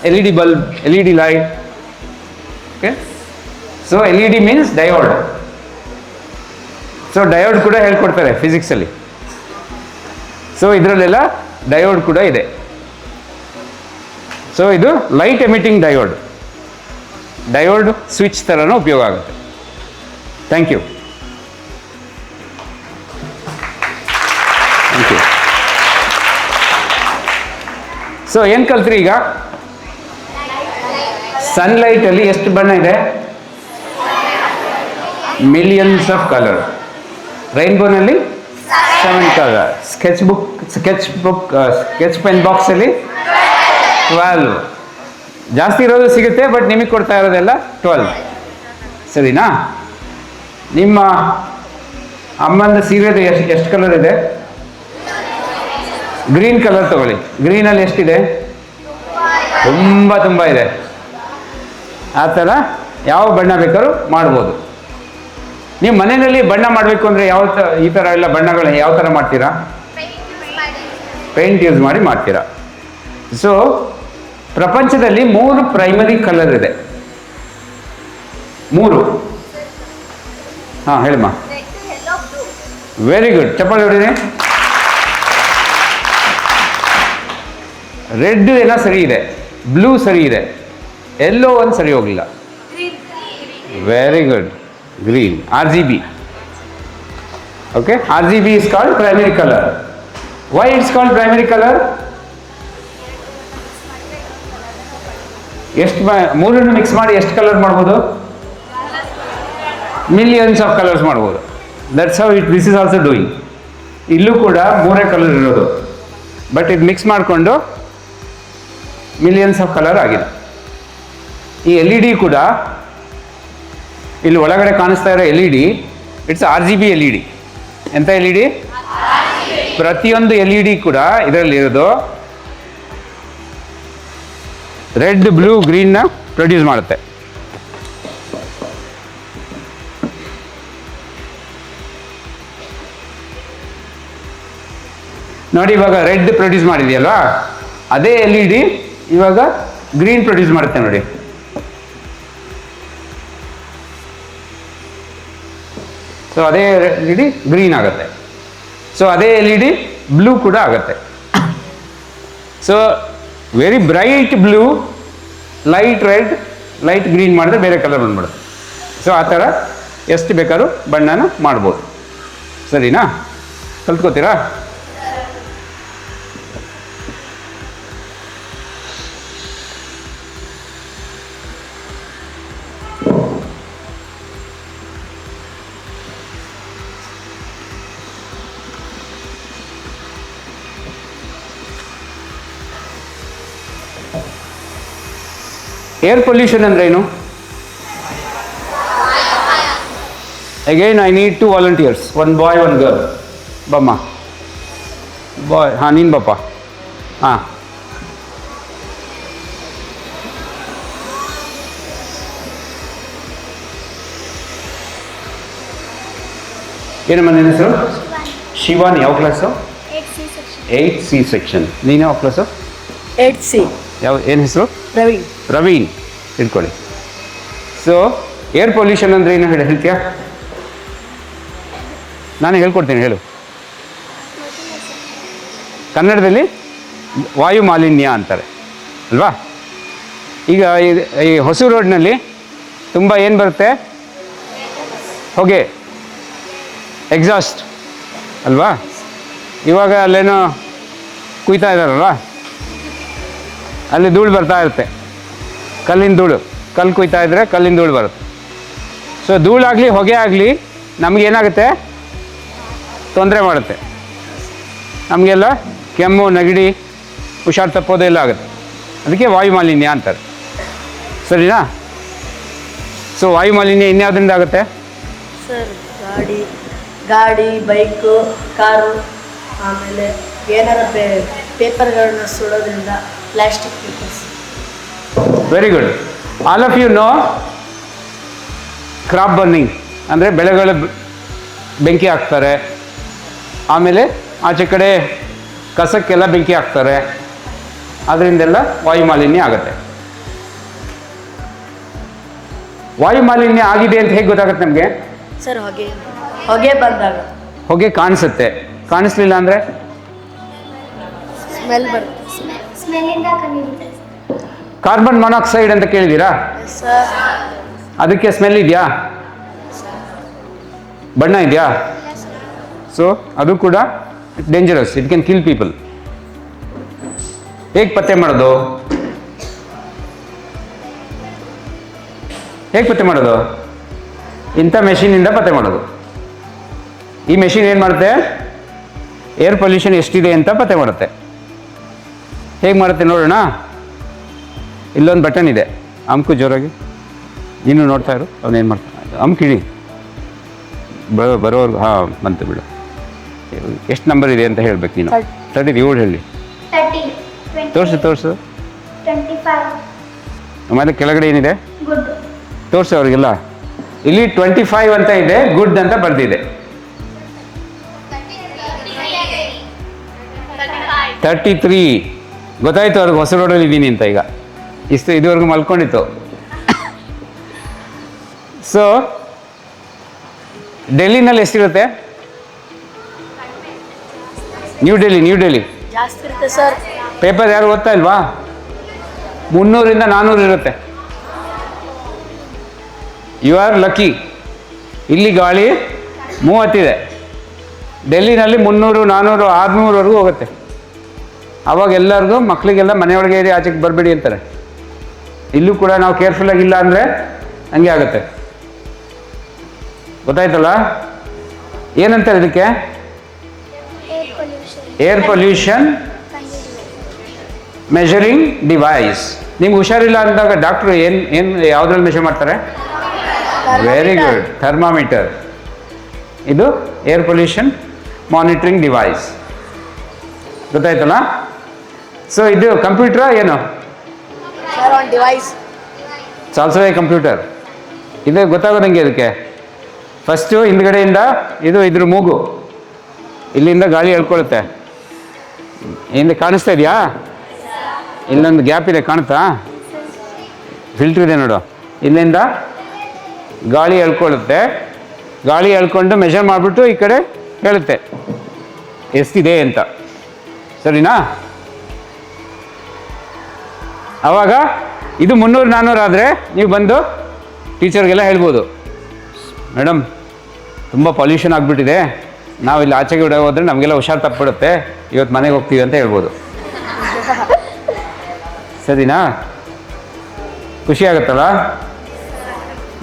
L E D bulb, L E D light. Okay, so L E D means diode. So diode ಕೂಡ ಹೇಳ್ಕೊಡ್ತಾರೆ ಫಿಸಿಕ್ಸಲ್ಲಿ. ಸೊ ಇದರಲ್ಲೆಲ್ಲ ಡಯೋಡ್ ಕೂಡ ಇದೆ. ಸೊ ಇದು light emitting diode. Diode switch ಥರನೂ ಉಪಯೋಗ ಆಗುತ್ತೆ. Thank you. Thank you. So ಏನು ಕಲ್ತ್ರಿ ಈಗ? ಸನ್ಲೈಟಲ್ಲಿ ಎಷ್ಟು ಬಣ್ಣ ಇದೆ? Millions of colour. ರೈನ್ಬೋನಲ್ಲಿ 7 ಕಲರ್. ಸ್ಕೆಚ್ ಪೆನ್ ಬಾಕ್ಸಲ್ಲಿ 12. ಜಾಸ್ತಿ ಇರೋದು ಸಿಗುತ್ತೆ, ಬಟ್ ನಿಮಗೆ ಕೊಡ್ತಾ ಇರೋದೆಲ್ಲ 12. ಸರಿನಾ? ನಿಮ್ಮ ಅಮ್ಮನ ಸೀರೆದು ಎಷ್ಟು ಕಲರ್ ಇದೆ? ಗ್ರೀನ್ ಕಲರ್ ತಗೊಳ್ಳಿ. ಗ್ರೀನಲ್ಲಿ ಎಷ್ಟಿದೆ? ತುಂಬ ಇದೆ. ಆ ಥರ ಯಾವ ಬಣ್ಣ ಬೇಕಾದ್ರೂ ಮಾಡ್ಬೋದು. ನೀವು ಮನೆಯಲ್ಲಿ ಬಣ್ಣ ಮಾಡಬೇಕು ಅಂದರೆ ಈ ಥರ ಎಲ್ಲ ಬಣ್ಣಗಳು ಯಾವ ಥರ ಮಾಡ್ತೀರಾ? ಪೇಂಟ್ ಯೂಸ್ ಮಾಡಿ ಮಾಡ್ತೀರಾ. ಸೊ ಪ್ರಪಂಚದಲ್ಲಿ 3 ಪ್ರೈಮರಿ ಕಲರ್ ಇದೆ. 3 ಹಾಂ ಹೇಳಿಮ್ಮ. Red yellow blue. Very good, ಚಪ್ಪಾಳೆ ಹೊಡೀರಿ. ರೆಡ್ ಏನೋ ಸರಿ ಇದೆ, ಬ್ಲೂ ಸರಿ ಇದೆ, ಎಲ್ಲೋ ಒಂದು ಸರಿ ಹೋಗಲಿಲ್ಲ. Very good. Green, RGB. Okay, RGB is called primary color. Why it's called primary color? ಎಷ್ಟು ಮೂರನ್ನು ಮಿಕ್ಸ್ ಮಾಡಿ ಎಷ್ಟು ಕಲರ್ ಮಾಡ್ಬೋದು? ಮಿಲಿಯನ್ಸ್ ಆಫ್ ಕಲರ್ಸ್ ಮಾಡ್ಬೋದು. That's how this is also doing. ಇಲ್ಲೂ ಕೂಡ ಮೂರೇ ಕಲರ್ ಇರೋದು, ಬಟ್ ಇದು ಮಿಕ್ಸ್ ಮಾಡಿಕೊಂಡು ಮಿಲಿಯನ್ಸ್ ಆಫ್ ಕಲರ್ ಆಗಿದೆ. ಈ LED ಕೂಡ ಇಲ್ಲಿ ಒಳಗಡೆ ಕಾಣಿಸ್ತಾ ಇರೋ LED, ಇಟ್ಸ್ RGB LED. ಎಂಥ LED? ಪ್ರತಿಯೊಂದು LED ಕೂಡ ಇದರಲ್ಲಿ ಇರೋದು ರೆಡ್, ಬ್ಲೂ, ಗ್ರೀನ್ನ ಪ್ರೊಡ್ಯೂಸ್ ಮಾಡುತ್ತೆ. ನೋಡಿ, ಇವಾಗ ರೆಡ್ ಪ್ರೊಡ್ಯೂಸ್ ಮಾಡಿದೆಯಲ್ವಾ, ಅದೇ LED ಇವಾಗ ಗ್ರೀನ್ ಪ್ರೊಡ್ಯೂಸ್ ಮಾಡುತ್ತೆ ನೋಡಿ. ಸೊ ಅದೇ LED ಗ್ರೀನ್ ಆಗುತ್ತೆ. ಸೊ ಅದೇ LED ಬ್ಲೂ ಕೂಡ ಆಗುತ್ತೆ. So very bright blue, light red, light green ಮಾಡಿದ್ರೆ ಬೇರೆ ಕಲರ್ ಬಂದ್ಬಿಡುತ್ತೆ. ಸೊ ಆ ಥರ ಎಷ್ಟು ಬೇಕಾದ್ರೂ ಬಣ್ಣನ ಮಾಡ್ಬೋದು. ಸರಿನಾ? ಕಲ್ತ್ಕೋತೀರಾ? ಏರ್ ಪೊಲ್ಯೂಷನ್ ಅಂದ್ರೆ ಏನು? Again I need 2 volunteers, 1 boy 1 girl. ಬಮ್ಮ ಬಾಯ್. ಹಾಂ, ನೀನು ಬಪ್ಪ. ಹಾಂ, ಏನಮ್ಮ ನಿನ್ನ ಹೆಸರು? ಶಿವಾನಿ. ಯಾವ ಕ್ಲಾಸು? 8C section. ನೀನು ಯಾವ ಕ್ಲಾಸು? 8C. ಏನು ಹೆಸರು? ಪ್ರವೀಣ್. ಪ್ರವೀಣ್. ಇಟ್ಕೊಳ್ಳಿ. ಸೊ ಏರ್ ಪೊಲ್ಯೂಷನ್ ಅಂದರೆ ಏನು ಹೇಳ್ತೀಯಾ? ನಾನು ಹೇಳ್ಕೊಡ್ತೀನಿ, ಹೇಳು. ಕನ್ನಡದಲ್ಲಿ ವಾಯು ಮಾಲಿನ್ಯ ಅಂತಾರೆ ಅಲ್ವಾ? ಈಗ ಈ ಹೊಸೂರು ರೋಡ್ನಲ್ಲಿ ತುಂಬ ಏನು ಬರುತ್ತೆ? ಹೊಗೆ, ಎಕ್ಸಾಸ್ಟ್ ಅಲ್ವಾ? ಇವಾಗ ಅಲ್ಲೇನೋ ಕುಯ್ತಾ ಇದ್ದಾರಲ್ವಾ, ಅಲ್ಲಿ ಧೂಳು ಬರ್ತಾ ಇರುತ್ತೆ, ಕಲ್ಲಿನ ಧೂಳು. ಕಲ್ಲು ಕುಯ್ತಾ ಇದ್ದರೆ ಕಲ್ಲಿನ ಧೂಳು ಬರುತ್ತೆ. ಸೊ ಧೂಳಾಗಲಿ ಹೊಗೆ ಆಗಲಿ ನಮಗೇನಾಗುತ್ತೆ? ತೊಂದರೆ ಮಾಡುತ್ತೆ. ನಮಗೆಲ್ಲ ಕೆಮ್ಮು, ನೆಗಡಿ, ಹುಷಾರು ತಪ್ಪೋದು ಎಲ್ಲ ಆಗುತ್ತೆ. ಅದಕ್ಕೆ ವಾಯು ಮಾಲಿನ್ಯ ಅಂತಾರೆ. ಸರಿನಾ? ಸೊ ವಾಯು ಮಾಲಿನ್ಯ ಇನ್ಯಾವುದರಿಂದ ಆಗುತ್ತೆ? ಸರ್ ಗಾಡಿ, ಬೈಕು, ಕಾರು, ಆಮೇಲೆ ಏನಾರ ಪೇಪರ್ಗಳನ್ನ ಸುಡೋದ್ರಿಂದ, plastic papers. Very good. All of you know crop burning ಅಂದರೆ ಬೆಳೆಗಳು ಬೆಂಕಿ ಹಾಕ್ತಾರೆ, ಆಮೇಲೆ ಆಚೆ ಕಡೆ ಕಸಕ್ಕೆಲ್ಲ ಬೆಂಕಿ ಹಾಕ್ತಾರೆ, ಅದರಿಂದೆಲ್ಲ ವಾಯು ಮಾಲಿನ್ಯ ಆಗುತ್ತೆ. ವಾಯು ಮಾಲಿನ್ಯ ಆಗಿದೆ ಅಂತ ಹೇಗೆ ಗೊತ್ತಾಗುತ್ತೆ ನಮಗೆ? ಸರ್ ಹೊಗೆ ಬಂದಾಗ. ಹೊಗೆ ಕಾಣಿಸುತ್ತೆ, ಕಾಣಿಸ್ಲಿಲ್ಲ ಅಂದರೆ ಸ್ಮೆಲ್ ಬರುತ್ತೆ. ಕಾರ್ಬನ್ ಮೊನಾಕ್ಸೈಡ್ ಅಂತ ಕೇಳಿದ್ದೀರಾ? ಸರ್ ಅದಕ್ಕೆ ಸ್ಮೆಲ್ ಇದೆಯಾ? ಬಣ್ಣ ಇದೆಯಾ? ಸೊ ಅದು ಕೂಡ dangerous, it can kill people. ಹೇಗೆ ಪತ್ತೆ ಮಾಡೋದು? ಹೇಗೆ ಪತ್ತೆ ಮಾಡೋದು? ಇಂಥ ಮೆಷಿನಿಂದ ಪತ್ತೆ ಮಾಡೋದು. ಈ ಮೆಷಿನ್ ಏನು ಮಾಡುತ್ತೆ? ಏರ್ ಪೊಲ್ಯೂಷನ್ ಎಷ್ಟಿದೆ ಅಂತ ಪತ್ತೆ ಮಾಡುತ್ತೆ. ಹೇಗೆ ಮಾಡುತ್ತೆ ನೋಡೋಣ. ಇಲ್ಲೊಂದು ಬಟನ್ ಇದೆ, ಅಮ್ಕು ಜೋರಾಗಿ. ನೀನು ನೋಡ್ತಾ ಇರು, ಅವನೇನು ಮಾಡ್ತಾನೆ. ಅಮ್ಕಿಡಿ ಬರೋರ್ಗು. ಹಾಂ, ಬಂತು ಬಿಡು. ಎಷ್ಟು ನಂಬರ್ ಇದೆ ಅಂತ ಹೇಳ್ಬೇಕು ನೀನು. 30 ಇವಳು ಹೇಳಿ. ತೋರಿಸು. ಆಮೇಲೆ ಕೆಳಗಡೆ ಏನಿದೆ ತೋರಿಸು ಅವ್ರಿಗೆಲ್ಲ. ಇಲ್ಲಿ 25 ಅಂತ ಇದೆ, ಗುಡ್ ಅಂತ ಬರ್ದಿದೆ. 33 ಗೊತ್ತಾಯ್ತು ಅವ್ರಿಗೆ ಹೊಸ ರೋಡಲ್ಲಿ ಇದ್ದೀನಿ ಅಂತ. ಈಗ ಇದುವರೆಗೂ ಮಲ್ಕೊಂಡಿತ್ತು. ಸೊ ಡೆಲ್ಲಿನಲ್ಲಿ ಎಷ್ಟಿರುತ್ತೆ? ನ್ಯೂ ಡೆಲ್ಲಿ ಜಾಸ್ತಿ ಇರುತ್ತೆ ಸರ್. ಪೇಪರ್ ಯಾರು ಓದ್ತಾ ಇಲ್ವಾ? 300ರಿಂದ 400 ಇರುತ್ತೆ. You are lucky. ಇಲ್ಲಿ ಗಾಳಿ 30 ಇದೆ. ಡೆಲ್ಲಿನಲ್ಲಿ 300, 400, 600ವರೆಗೂ ಹೋಗುತ್ತೆ. ಆವಾಗ ಎಲ್ಲರಿಗೂ ಮಕ್ಕಳಿಗೆಲ್ಲ ಮನೆಯೊಳಗೆ ಇರಿ, ಆಚೆಗೆ ಬರಬೇಡಿ ಅಂತಾರೆ. ಇಲ್ಲೂ ಕೂಡ ನಾವು ಕೇರ್ಫುಲ್ಲಾಗಿಲ್ಲ ಅಂದರೆ ಹಂಗೆ ಆಗುತ್ತೆ. ಗೊತ್ತಾಯ್ತಲ್ಲ? ಏನಂತಾರೆ ಇದಕ್ಕೆ? Air pollution measuring device. ನಿಮ್ಗೆ ಹುಷಾರಿಲ್ಲ ಅಂದಾಗ ಡಾಕ್ಟ್ರು ಏನು ಯಾವುದ್ರಲ್ಲಿ ಮೆಷರ್ ಮಾಡ್ತಾರೆ? Very good, thermometer. ಇದು ಏರ್ ಪೊಲ್ಯೂಷನ್ ಮಾನಿಟ್ರಿಂಗ್ ಡಿವೈಸ್. ಗೊತ್ತಾಯ್ತಲ್ಲ? ಸೊ ಇದು ಕಂಪ್ಯೂಟ್ರಾ ಏನು? ಸರ್ ಒಂದು ಡಿವೈಸ್. Also A computer. ಇದು ಗೊತ್ತಾಗೋದಂಗೆ ಇದಕ್ಕೆ. ಫಸ್ಟು ಹಿಂದ್ಗಡೆಯಿಂದ ಇದ್ರ ಮೂಗು, ಇಲ್ಲಿಂದ ಗಾಳಿ ಎಳ್ಕೊಳ್ಳುತ್ತೆ. ಹಿಂದೆ ಕಾಣಿಸ್ತಾ ಇದೆಯಾ? ಇಲ್ಲೊಂದು ಗ್ಯಾಪ್ ಇದೆ, ಕಾಣುತ್ತಾ? ಫಿಲ್ಟ್ರ್ ಇದೆ ನೋಡು. ಇಲ್ಲಿಂದ ಗಾಳಿ ಎಳ್ಕೊಳ್ಳುತ್ತೆ. ಗಾಳಿ ಎಳ್ಕೊಂಡು ಮೆಷರ್ ಮಾಡಿಬಿಟ್ಟು ಈ ಕಡೆ ಹೇಳುತ್ತೆ ಎಷ್ಟಿದೆ ಅಂತ. ಸರಿನಾ? ಆವಾಗ ಇದು 300, 400 ಆದರೆ ನೀವು ಬಂದು ಟೀಚರ್ಗೆಲ್ಲ ಹೇಳ್ಬೋದು, ಮೇಡಮ್ ತುಂಬ ಪೊಲ್ಯೂಷನ್ ಆಗಿಬಿಟ್ಟಿದೆ, ನಾವು ಇಲ್ಲಿ ಆಚೆಗೆ ಹೋದರೆ ನಮಗೆಲ್ಲ ಹುಷಾರು ತಪ್ಪಿಬಿಡುತ್ತೆ, ಇವತ್ತು ಮನೆಗೆ ಹೋಗ್ತೀವಿ ಅಂತ ಹೇಳ್ಬೋದು. ಸರಿನಾ? ಖುಷಿ ಆಗುತ್ತಲ್ಲ?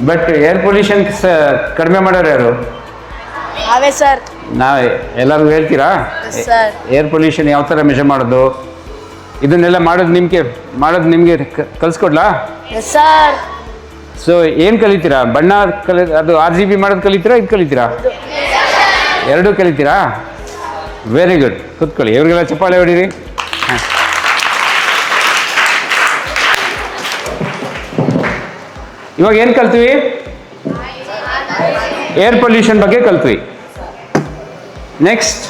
ಬಟ್ ಏರ್ ಪೊಲ್ಯೂಷನ್ ಕಡಿಮೆ ಮಾಡೋರು ಯಾರು? ನಾವೇ ಸರ್. ನಾವೇ. ಎಲ್ಲರಿಗೂ ಹೇಳ್ತೀರಾ ಸರ್. ಏರ್ ಪೊಲ್ಯೂಷನ್ ಯಾವ ಥರ ಮೆಷರ್ ಮಾಡೋದು, ಇದನ್ನೆಲ್ಲ ಮಾಡೋದು ನಿಮಗೆ ಕಲಿಸ್ಕೊಡ್ಲಾ? Yes sir. ಸೊ ಏನು ಕಲಿತೀರಾ? ಬಣ್ಣ ಅದು RGB ಮಾಡೋದು ಕಲಿತೀರಾ, ಇದು ಕಲಿತೀರಾ? ಎರಡೂ ಕಲಿತೀರಾ? Very good. ಕೂತ್ಕೊಳ್ಳಿ, ಇವ್ರಿಗೆಲ್ಲ ಚಪ್ಪಾಳೆ ಹೊಡೀರಿ. ಹಾಂ, ಇವಾಗ ಏನು ಕಲ್ತೀವಿ? ಏರ್ ಪೊಲ್ಯೂಷನ್ ಬಗ್ಗೆ ಕಲ್ತ್ವಿ. ನೆಕ್ಸ್ಟ್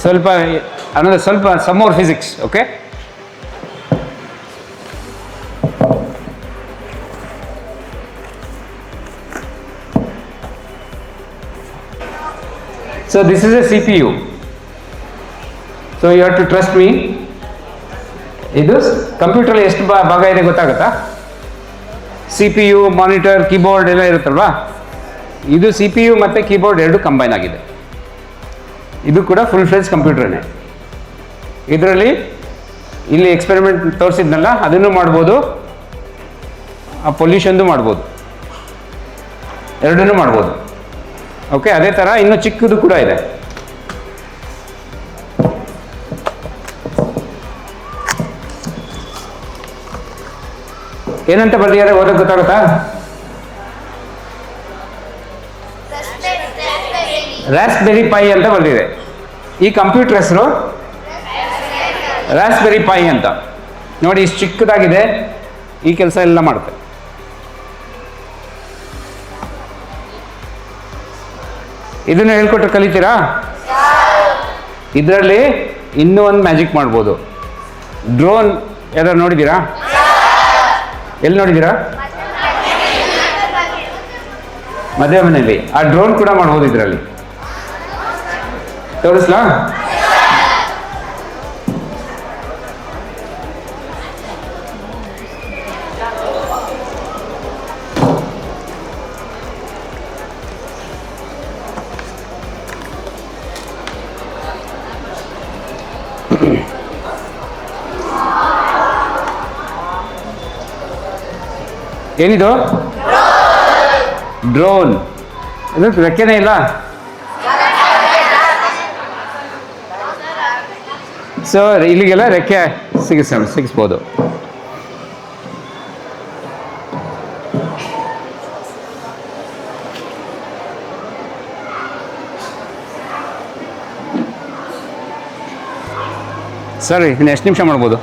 ಸ್ವಲ್ಪ some more physics. Okay, so this is a CPU. So you have to trust me. ಇದು ಕಂಪ್ಯೂಟರ್ ಎಷ್ಟು ಭಾಗ ಇದೆ ಗೊತ್ತಾಗುತ್ತಾ? CPU, ಮಾನಿಟರ್, ಕೀಬೋರ್ಡ್ ಎಲ್ಲ ಇರುತ್ತಲ್ವಾ? ಇದು CPU ಮತ್ತು ಕೀಬೋರ್ಡ್ ಎರಡು ಕಂಬೈನ್ ಆಗಿದೆ. ಇದು ಕೂಡ ಫುಲ್ ಫ್ಲೆಜ್ ಕಂಪ್ಯೂಟರ್ನೇ. ಇದರಲ್ಲಿ ಇಲ್ಲಿ ಎಕ್ಸ್ಪೆರಿಮೆಂಟ್ ತೋರಿಸಿದ್ನಲ್ಲ, ಅದನ್ನು ಮಾಡ್ಬೋದು, ಆ ಪೊಲ್ಯೂಷನ್ದು ಮಾಡ್ಬೋದು, ಎರಡನ್ನೂ ಮಾಡ್ಬೋದು. ಓಕೆ, ಅದೇ ಥರ ಇನ್ನೂ ಚಿಕ್ಕದು ಕೂಡ ಇದೆ. ಏನಂತ ಬರ್ದಿದ್ದಾರೆ, ಓದೋಕೆ ಗೊತ್ತಾಗುತ್ತಾ? ರಾಸ್ಬೆರಿ ಪೈ ಅಂತ ಬರ್ದಿದೆ. ಈ ಕಂಪ್ಯೂಟರ್ ಹೆಸರು ರಾಸ್ಬೆರಿ ಪೈ ಅಂತ. ನೋಡಿ, ಇಷ್ಟು ಚಿಕ್ಕದಾಗಿದೆ, ಈ ಕೆಲಸ ಎಲ್ಲ ಮಾಡುತ್ತೆ. ಇದನ್ನು ಹೇಳ್ಕೊಟ್ರೆ ಕಲಿತೀರಾ? ಇದರಲ್ಲಿ ಇನ್ನೂ ಒಂದು ಮ್ಯಾಜಿಕ್ ಮಾಡ್ಬೋದು. ಡ್ರೋನ್ ಯಾರು ನೋಡಿದ್ದೀರಾ? ಎಲ್ಲಿ ನೋಡಿದ್ದೀರಾ? ಮದುವೆ ಮನೆಯಲ್ಲಿ. ಆ ಡ್ರೋನ್ ಕೂಡ ಮಾಡ್ಬೋದು ಇದರಲ್ಲಿ. ತೋರಿಸ್ಲಾ? ಏನಿದು? ಡ್ರೋನ್. ಇದು ರೆಕ್ಕೆನೇ ಇಲ್ಲ. ಸೊ ಇಲ್ಲಿಗೆಲ್ಲ ರೆಕ್ಕೆ ಸಿಗಿಸ್ಬೋದು. ಸರಿ, ಇನ್ನು ಎಷ್ಟು ನಿಮಿಷ ಮಾಡ್ಬೋದು?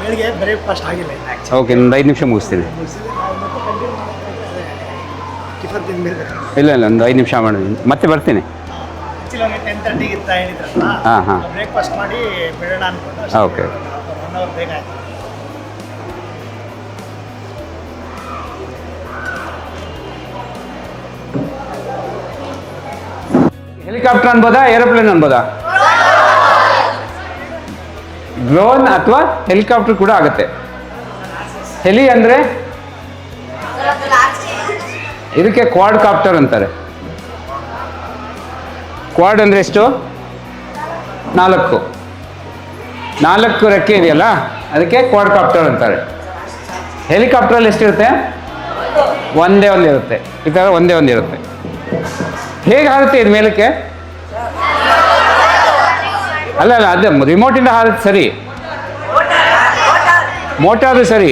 ಬೆಳಿಗ್ಗೆ ಬ್ರೇಕ್ಫಾಸ್ಟ್ ಆಗಿಲ್ಲ. ಓಕೆ, ಒಂದು 5 ನಿಮಿಷ ಮುಗಿಸ್ತೀನಿ. ಟಿಫನ್ ತಿಂದ್ಮೇಲೆ ಇಲ್ಲ, ಒಂದು 5 ನಿಮಿಷ ಮಾಡಿದ್ದೀನಿ, ಮತ್ತೆ ಬರ್ತೀನಿ. ಆ್ಯಕ್ಚುಲಿ ಅವ್ರಿಗೆ 10:30 ಇರ್ತಾ ಹೇಳಿದ್ರಲ್ಲ, ಹಾಂ. ಬ್ರೇಕ್ಫಾಸ್ಟ್ ಮಾಡಿ ಬಿಡೋಣ ಅನ್ಕೊಂಡು ಓಕೆ. 1 ಅವರ್ ಬೇಗ ಆಯ್ತು. ಹೆಲಿಕಾಪ್ಟರ್ ಅನ್ಬೋದಾ, ಏರೋಪ್ಲೇನ್ ಅನ್ಬೋದಾ? ಡ್ರೋನ್ ಅಥವಾ ಹೆಲಿಕಾಪ್ಟರ್ ಕೂಡ ಆಗುತ್ತೆ. ಹೆಲಿ ಅಂದರೆ ಇದಕ್ಕೆ ಕ್ವಾಡ್ ಕಾಪ್ಟರ್ ಅಂತಾರೆ. ಕ್ವಾಡ್ ಅಂದರೆ ಎಷ್ಟು? 4 ರೆಕ್ಕೆ ಇದೆಯಲ್ಲ, ಅದಕ್ಕೆ ಕ್ವಾಡ್ ಕಾಪ್ಟರ್ ಅಂತಾರೆ. ಹೆಲಿಕಾಪ್ಟ್ರಲ್ಲಿ ಎಷ್ಟಿರುತ್ತೆ? ಒಂದೇ ಇರುತ್ತೆ. ಈ ಥರ ಒಂದೇ ಇರುತ್ತೆ. ಹೇಗೆ ಹಾರುತ್ತೆ ಇದು ಮೇಲಕ್ಕೆ? ಅಲ್ಲ ಅದು ರಿಮೋಟಿಂದ ಹಾರುತ್ತೆ ಸರಿ, ಮೋಟಾರು ಸರಿ.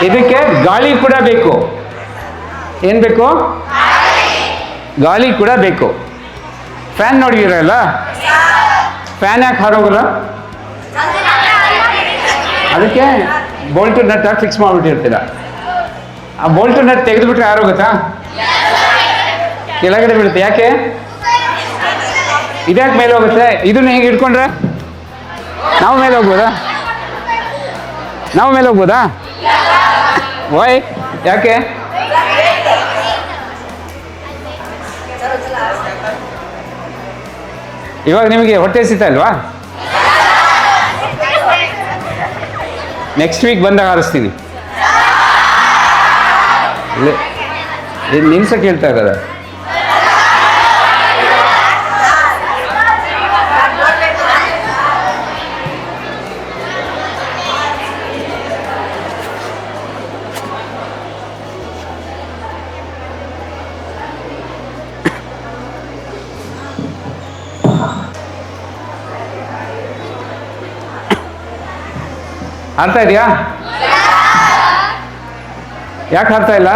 ಇದಕ್ಕೆ ಗಾಳಿ ಕೂಡ ಬೇಕು. ಏನು ಬೇಕು? ಗಾಳಿ ಕೂಡ ಬೇಕು. ಫ್ಯಾನ್ ನೋಡಿದಿರಲ್ಲ, ಫ್ಯಾನ್ ಯಾಕೆ ಹಾರೋಗಲ್ಲ? ಅದಕ್ಕೆ ಬೋಲ್ಟು ನಟ್ ಫಿಕ್ಸ್ ಮಾಡಿಬಿಟ್ಟಿರ್ತೀರ. ಆ ಬೋಲ್ಟು ನಟ್ ತೆಗೆದುಬಿಟ್ರೆ ಹಾರೋಗುತ್ತಾ? ಕೆಳಗಡೆ ಬೀಳುತ್ತೆ. ಯಾಕೆ? ಇದ್ಯಾಕೆ ಮೇಲೆ ಹೋಗುತ್ತೆ? ಇದನ್ನ ಹೇಗೆ ಇಟ್ಕೊಂಡ್ರೆ ನಾವು ಮೇಲೆ ಹೋಗ್ಬೋದಾ? ವೈ? ಯಾಕೆ? ಇವಾಗ ನಿಮಗೆ ಹೊಟ್ಟೆ ಹಸಿತಾ ಇಲ್ವಾ? ನೆಕ್ಸ್ಟ್ ವೀಕ್ ಬಂದಾಗ ಹಾರಿಸ್ತೀನಿ. ನಿಲ್ಸಕ್ಕೆ ಹೇಳ್ತಾ ಇರೋದ? ಹಾರ್ತಾ ಇದೆಯಾ? ಯಾಕೆ ಹಾರ್ತಾ ಇಲ್ಲ?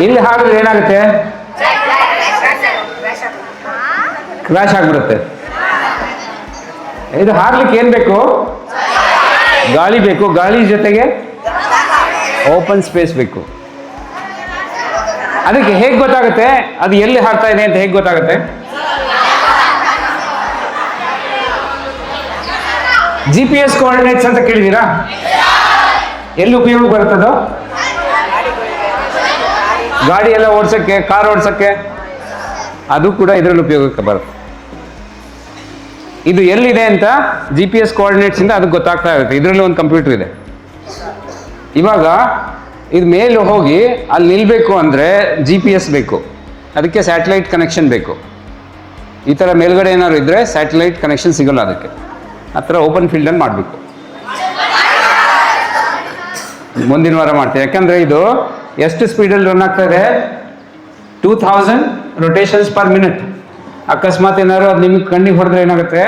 ಇಲ್ಲಿ ಹಾರಿದ್ರೆ ಏನಾಗುತ್ತೆ? ಕ್ರ್ಯಾಶ್ ಆಗ್ಬಿಡುತ್ತೆ. ಇದು ಹಾರ್ಲಿಕ್ಕೆ ಏನು ಬೇಕು? ಗಾಳಿ ಬೇಕು. ಗಾಳಿ ಜೊತೆಗೆ ಓಪನ್ ಸ್ಪೇಸ್ ಬೇಕು. ಅದಕ್ಕೆ ಹೇಗೆ ಗೊತ್ತಾಗುತ್ತೆ ಅದು ಎಲ್ಲಿ ಹಾರ್ತಾ ಇದೆ ಅಂತ? ಹೇಗೆ ಗೊತ್ತಾಗುತ್ತೆ? GPS ಕೋಆರ್ಡಿನೇಟ್ಸ್ ಅಂತ ಕೇಳಿದ್ದೀರಾ? ಎಲ್ಲಿ ಉಪಯೋಗ ಬರುತ್ತದೋ? ಗಾಡಿ ಎಲ್ಲ ಓಡಿಸೋಕ್ಕೆ, ಕಾರ್ ಓಡಿಸೋಕ್ಕೆ, ಅದು ಕೂಡ ಇದರಲ್ಲಿ ಉಪಯೋಗಕ್ಕೆ ಬರುತ್ತೆ. ಇದು ಎಲ್ಲಿದೆ ಅಂತ GPS ಕೋಆರ್ಡಿನೇಟ್ಸ್ ಇಂದ ಅದಕ್ಕೆ ಗೊತ್ತಾಗ್ತಾ ಇರುತ್ತೆ. ಇದರಲ್ಲಿ ಒಂದು ಕಂಪ್ಯೂಟರ್ ಇದೆ. ಇವಾಗ ಇದು ಮೇಲೆ ಹೋಗಿ ಅಲ್ಲಿ ನಿಲ್ಲಬೇಕು ಅಂದರೆ GPS ಬೇಕು. ಅದಕ್ಕೆ ಸ್ಯಾಟಲೈಟ್ ಕನೆಕ್ಷನ್ ಬೇಕು. ಈ ಥರ ಮೇಲ್ಗಡೆ ಏನಾದ್ರು ಇದ್ದರೆ ಸ್ಯಾಟಲೈಟ್ ಕನೆಕ್ಷನ್ ಸಿಗೋಲ್ಲ. ಅದಕ್ಕೆ ಆ ಥರ ಓಪನ್ ಫೀಲ್ಡಲ್ಲಿ ಮಾಡಬೇಕು. ಮುಂದಿನ ವಾರ ಮಾಡ್ತೀವಿ. ಯಾಕಂದರೆ ಇದು ಎಷ್ಟು ಸ್ಪೀಡಲ್ಲಿ ರನ್ ಆಗ್ತಾ ಇದೆ? 2000 ರೊಟೇಷನ್ಸ್ ಪರ್ ಮಿನಿಟ್. ಅಕಸ್ಮಾತ್ ಏನಾದ್ರು ಅದು ನಿಮ್ಗೆ ಕಣ್ಣಿಗೆ ಹೊಡೆದ್ರೆ ಏನಾಗುತ್ತೆ?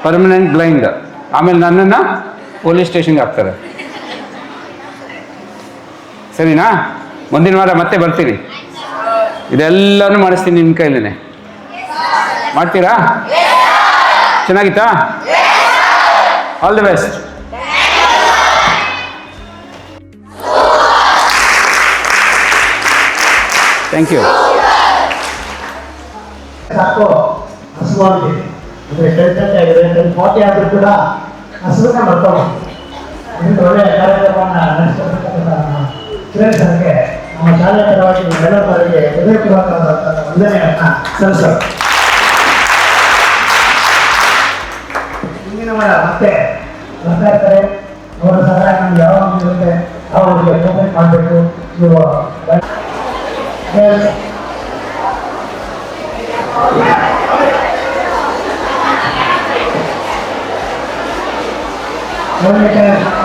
Permanent blind. ಆಮೇಲೆ ನನ್ನನ್ನು ಪೊಲೀಸ್ ಸ್ಟೇಷನ್ಗೆ ಹಾಕ್ತಾರೆ. ಸರಿನಾ? ಮುಂದಿನ ವಾರ ಮತ್ತೆ ಬರ್ತೀನಿ. ಇದೆಲ್ಲನೂ ಮಾಡಿಸ್ತೀನಿ ನಿಮ್ಮ ಕೈಲೇ. ಮಾಡ್ತೀರಾ? ಚೆನ್ನಾಗಿತ್ತಾ? All the best. Thank you. ಸಾಕು ಹಸುವಾಗಿದೆ. ಅಂದರೆ 40 ಆದರೂ ಕೂಡ ಹಸುವನ್ನ ಮಾಡ್ಕೊಂಡು ಒಳ್ಳೆಯ ಕಾರ್ಯಕ್ರಮವನ್ನು ನಡೆಸತಕ್ಕಂಥ ಶ್ರೇಷ್ಠರಿಗೆ ನಮ್ಮ ಶಾಲೆಯ ಪರವಾಗಿ ಎಲ್ಲರಿಗೆ ಹೃದಯಪೂರ್ವಕವಾದಂಥ ವಂದನೆಯನ್ನು ಸಲ್ಲಿಸೋಣ. ಮುಂದಿನ ವಾರ ಮತ್ತೆ ಬರ್ತಾ ಇರ್ತಾರೆ. ಅವರ ಸಹಾಯ ನಮ್ಗೆ ಯಾವಾಗ ಇರುತ್ತೆ ಅವರಿಗೆ ಕೋಪರೇಟ್ ಮಾಡಬೇಕು. ನೀವು Gracias.